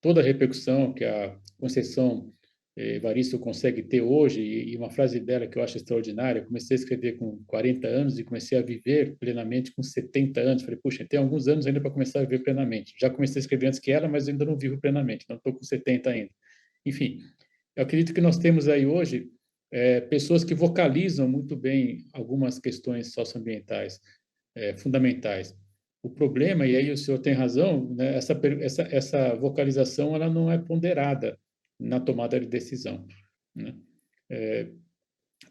toda a repercussão que a Conceição Evaristo consegue ter hoje, e uma frase dela que eu acho extraordinária: eu comecei a escrever com 40 anos e comecei a viver plenamente com 70 anos. Falei, puxa, tem alguns anos ainda para começar a viver plenamente. Já comecei a escrever antes que ela, mas ainda não vivo plenamente, não estou com 70 ainda. Enfim, eu acredito que nós temos aí hoje pessoas que vocalizam muito bem algumas questões socioambientais fundamentais. O problema, e aí o senhor tem razão, né, essa vocalização ela não é ponderada na tomada de decisão, né?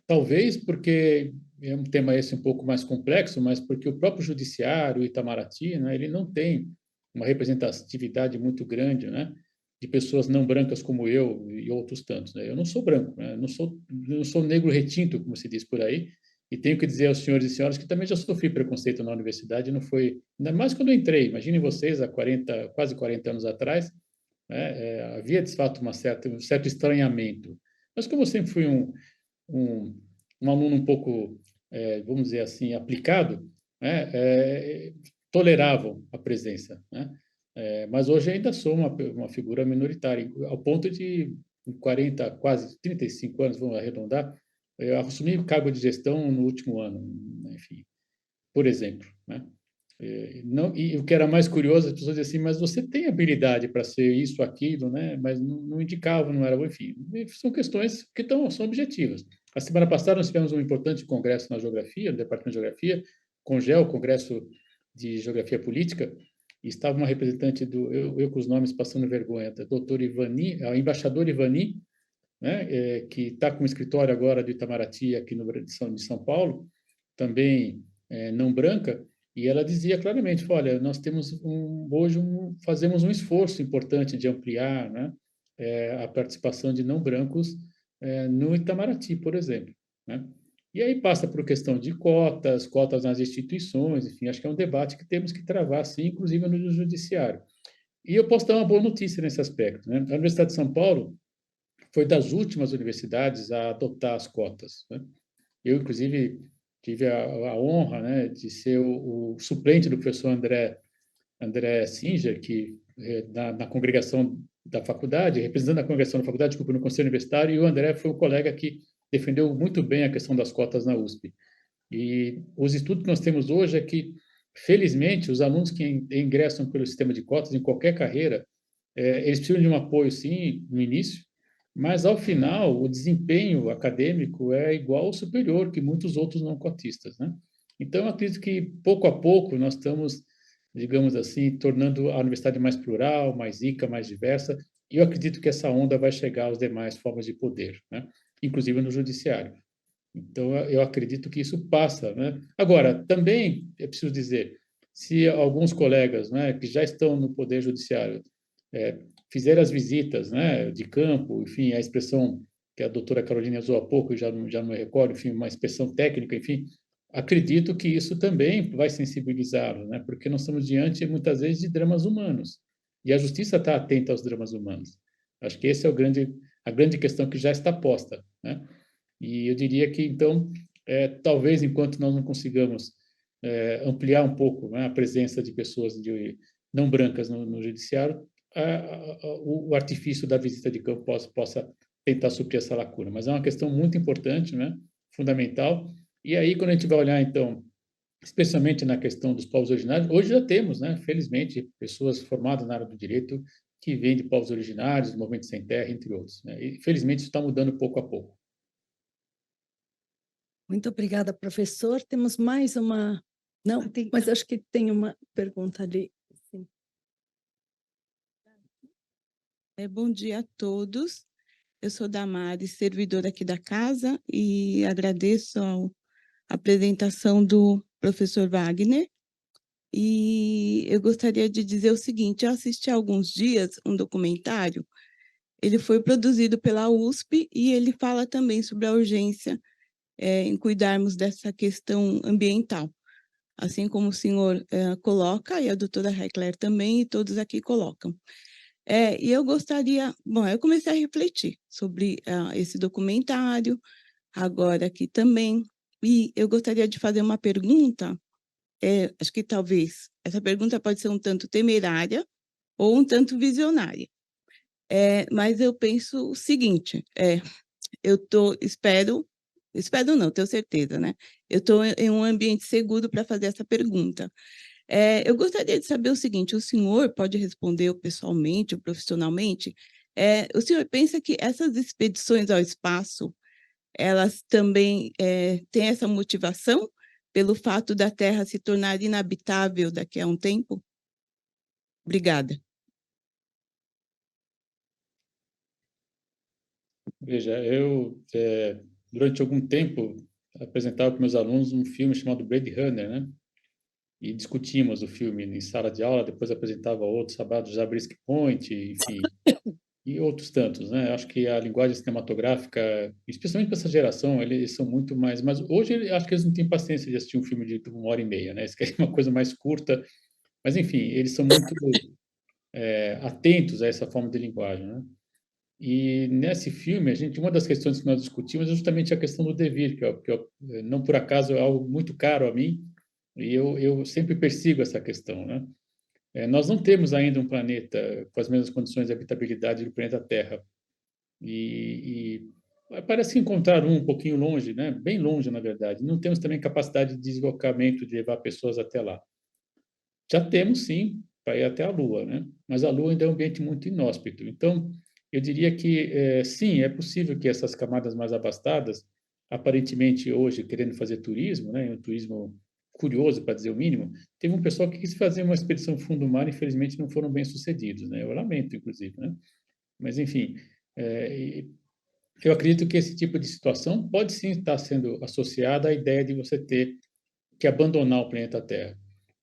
Talvez porque é um tema esse um pouco mais complexo, mas porque o próprio judiciário, o Itamaraty, né, ele não tem uma representatividade muito grande, né, de pessoas não brancas como eu e outros tantos, né? Eu não sou branco, né? não sou negro retinto, como se diz por aí, e tenho que dizer aos senhores e senhoras que também já sofri preconceito na universidade, não foi, ainda mais quando eu entrei, imaginem vocês, há quase 40 anos atrás, né, havia, de fato, um certo estranhamento. Mas como eu sempre fui um aluno um pouco, vamos dizer assim, aplicado, né, toleravam a presença, né? Mas hoje ainda sou uma figura minoritária, ao ponto de, em 40, quase 35 anos, vamos arredondar, eu assumi o cargo de gestão no último ano, enfim, por exemplo, né? Não, e o que era mais curioso, as pessoas diziam assim, mas você tem habilidade para ser isso, aquilo, né? Mas não indicavam, não era, enfim, são questões que são objetivas. A semana passada nós tivemos um importante congresso na geografia, no Departamento de Geografia, CONGEL, Congresso de Geografia Política, e estava uma representante eu com os nomes passando vergonha, a doutora Ivani, a embaixadora Ivani, né? Que está com um escritório agora de Itamaraty, aqui de São Paulo, também não branca, e ela dizia claramente, olha, nós temos hoje fazemos um esforço importante de ampliar, né, a participação de não brancos no Itamaraty, por exemplo, né? E aí passa por questão de cotas nas instituições, enfim, acho que é um debate que temos que travar, sim, inclusive no judiciário. E eu posso dar uma boa notícia nesse aspecto, né? A Universidade de São Paulo foi das últimas universidades a adotar as cotas, né? Eu, inclusive, tive a honra, né, de ser o suplente do professor André Singer, que na congregação da faculdade, representando a congregação da faculdade, desculpa, no conselho universitário, e o André foi o colega que defendeu muito bem a questão das cotas na USP. E os estudos que nós temos hoje é que, felizmente, os alunos que ingressam pelo sistema de cotas em qualquer carreira, eles precisam de um apoio, sim, no início, mas, ao final, o desempenho acadêmico é igual ou superior que muitos outros não cotistas, né? Então, eu acredito que, pouco a pouco, nós estamos, digamos assim, tornando a universidade mais plural, mais rica, mais diversa, e eu acredito que essa onda vai chegar às demais formas de poder, né? Inclusive no judiciário. Então, eu acredito que isso passa, né? Agora, também é preciso dizer, se alguns colegas, né, que já estão no poder judiciário fizeram as visitas, né, de campo, enfim, a expressão que a doutora Carolina usou há pouco, já não me recordo, enfim, uma expressão técnica, enfim, acredito que isso também vai sensibilizá-los, né, porque nós estamos diante, muitas vezes, de dramas humanos, e a justiça está atenta aos dramas humanos. Acho que esse é a grande questão que já está posta, né? E eu diria que, então, talvez, enquanto nós não consigamos ampliar um pouco, né, a presença de pessoas não brancas no judiciário, o artifício da visita de campo possa tentar suprir essa lacuna. Mas é uma questão muito importante, né, fundamental. E aí, quando a gente vai olhar, então, especialmente na questão dos povos originários, hoje já temos, né, felizmente, pessoas formadas na área do direito que vêm de povos originários, do movimento sem terra, entre outros, né? E, felizmente, isso está mudando pouco a pouco. Muito obrigada, professor. Temos mais uma... Não, mas acho que tem uma pergunta ali. Sim. Bom dia a todos. Eu sou Damares, servidora aqui da casa, e agradeço a apresentação do professor Wagner. E eu gostaria de dizer o seguinte: eu assisti há alguns dias um documentário, ele foi produzido pela USP e ele fala também sobre a urgência em cuidarmos dessa questão ambiental, assim como o senhor coloca, e a doutora Heckler também, e todos aqui colocam. E eu gostaria... Bom, eu comecei a refletir sobre esse documentário, agora aqui também, e eu gostaria de fazer uma pergunta, acho que talvez essa pergunta pode ser um tanto temerária ou um tanto visionária. Mas eu penso o seguinte, espero não, tenho certeza, né? Eu estou em um ambiente seguro para fazer essa pergunta. Eu gostaria de saber o seguinte, o senhor pode responder ou pessoalmente ou profissionalmente, o senhor pensa que essas expedições ao espaço, elas também têm essa motivação pelo fato da Terra se tornar inabitável daqui a um tempo? Obrigada. Veja, eu, durante algum tempo, apresentava para meus alunos um filme chamado Blade Runner, né? E discutimos o filme em sala de aula, depois apresentava outros, Sabado Zabriskie Point, enfim, e outros tantos, né? Acho que a linguagem cinematográfica, especialmente para essa geração, eles são muito mais... Mas hoje, acho que eles não têm paciência de assistir um filme de 1h30, né? Eles querem uma coisa mais curta, mas, enfim, eles são muito atentos a essa forma de linguagem, né? E nesse filme, uma das questões que nós discutimos é justamente a questão do devir, não por acaso é algo muito caro a mim, e eu sempre persigo essa questão, né? Nós não temos ainda um planeta com as mesmas condições de habitabilidade do planeta Terra. E parece encontrar um pouquinho longe, né? Bem longe, na verdade. Não temos também capacidade de deslocamento, de levar pessoas até lá. Já temos, sim, para ir até a Lua, né? Mas a Lua ainda é um ambiente muito inóspito. Então, eu diria que, sim, é possível que essas camadas mais abastadas, aparentemente hoje querendo fazer turismo, né? Um turismo curioso, para dizer o mínimo, teve um pessoal que quis fazer uma expedição fundo do mar, infelizmente não foram bem sucedidos, né? Eu lamento, inclusive, né? Mas, enfim, eu acredito que esse tipo de situação pode sim estar sendo associada à ideia de você ter que abandonar o planeta Terra.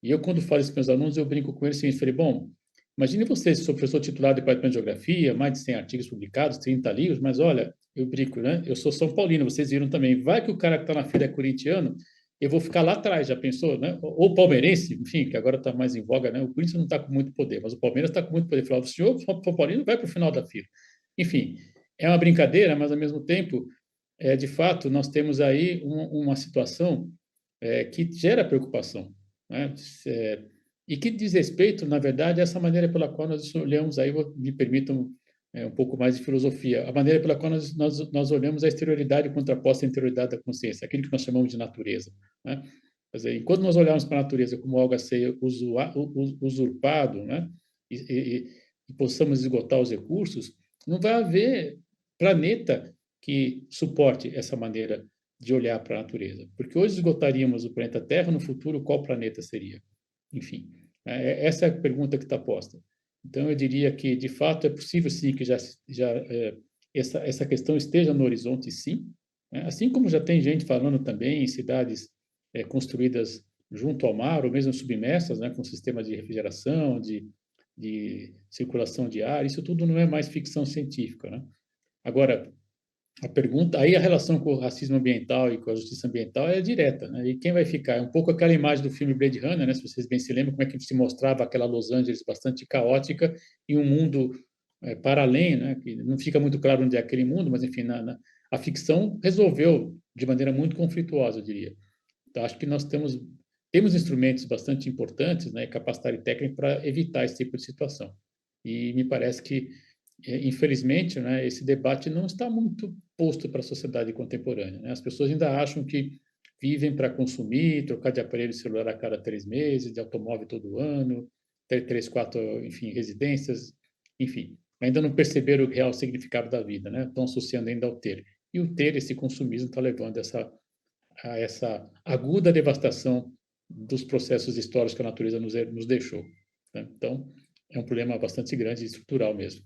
E eu, quando falo isso com meus alunos, eu brinco com eles e falei, bom, imagine você, sou professor titular do Departamento de Geografia, mais de 100 artigos publicados, 30 livros, mas olha, eu brinco, né? Eu sou São Paulino, vocês viram também. Vai que o cara que está na fila é corintiano, eu vou ficar lá atrás, já pensou, né? Ou palmeirense, enfim, que agora está mais em voga, né? O Corinthians não está com muito poder, mas o Palmeiras está com muito poder. Falava, o senhor, São Paulino, vai para o final da fila. Enfim, é uma brincadeira, mas ao mesmo tempo, de fato, nós temos aí uma situação que gera preocupação, né? E que diz respeito, na verdade, a essa maneira pela qual nós olhamos, aí me permitam um pouco mais de filosofia, a maneira pela qual nós olhamos a exterioridade contraposta à interioridade da consciência, aquilo que nós chamamos de natureza, né? Quer dizer, enquanto nós olharmos para a natureza como algo a ser usurpado, né? E possamos esgotar os recursos, não vai haver planeta que suporte essa maneira de olhar para a natureza. Porque hoje esgotaríamos o planeta Terra, no futuro, qual planeta seria? Enfim, essa é a pergunta que está posta. Então, eu diria que, de fato, é possível, sim, que essa questão esteja no horizonte, sim. Né? Assim como já tem gente falando também em cidades construídas junto ao mar, ou mesmo submersas, né, com sistemas de refrigeração, de circulação de ar, isso tudo não é mais ficção científica, né? Agora, a pergunta, aí a relação com o racismo ambiental e com a justiça ambiental é direta, né? E quem vai ficar? É um pouco aquela imagem do filme Blade Runner, né? Se vocês bem se lembram, como é que se mostrava aquela Los Angeles bastante caótica e um mundo para além, né? Que não fica muito claro onde é aquele mundo, mas enfim, a ficção resolveu de maneira muito conflituosa, eu diria. Então, acho que nós temos instrumentos bastante importantes, né? Capacidade técnica para evitar esse tipo de situação. E me parece que infelizmente, né, esse debate não está muito posto para a sociedade contemporânea, né? As pessoas ainda acham que vivem para consumir, trocar de aparelho celular a cada 3 meses, de automóvel todo ano, ter 3, 4, enfim, residências, enfim. Ainda não perceberam o real significado da vida, né? Estão associando ainda ao ter. E o ter, esse consumismo, está levando a essa aguda devastação dos processos históricos que a natureza nos deixou, né? Então, é um problema bastante grande e estrutural mesmo.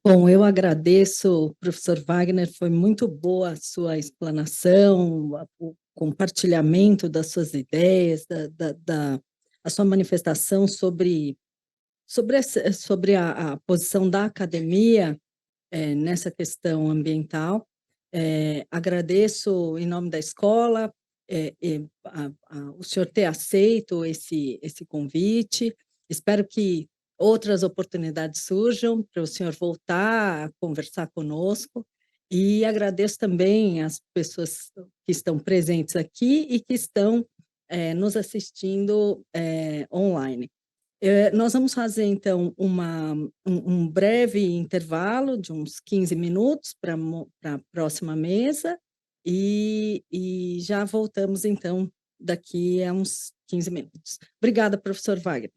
Bom, eu agradeço, professor Wagner, foi muito boa a sua explanação, o compartilhamento das suas ideias, a sua manifestação sobre a posição da academia nessa questão ambiental. Agradeço em nome da escola o senhor ter aceito esse convite, espero que outras oportunidades surjam para o senhor voltar a conversar conosco, e agradeço também as pessoas que estão presentes aqui e que estão nos assistindo online. Nós vamos fazer, então, um breve intervalo de uns 15 minutos para a próxima mesa e já voltamos, então, daqui a uns 15 minutos. Obrigada, professor Wagner.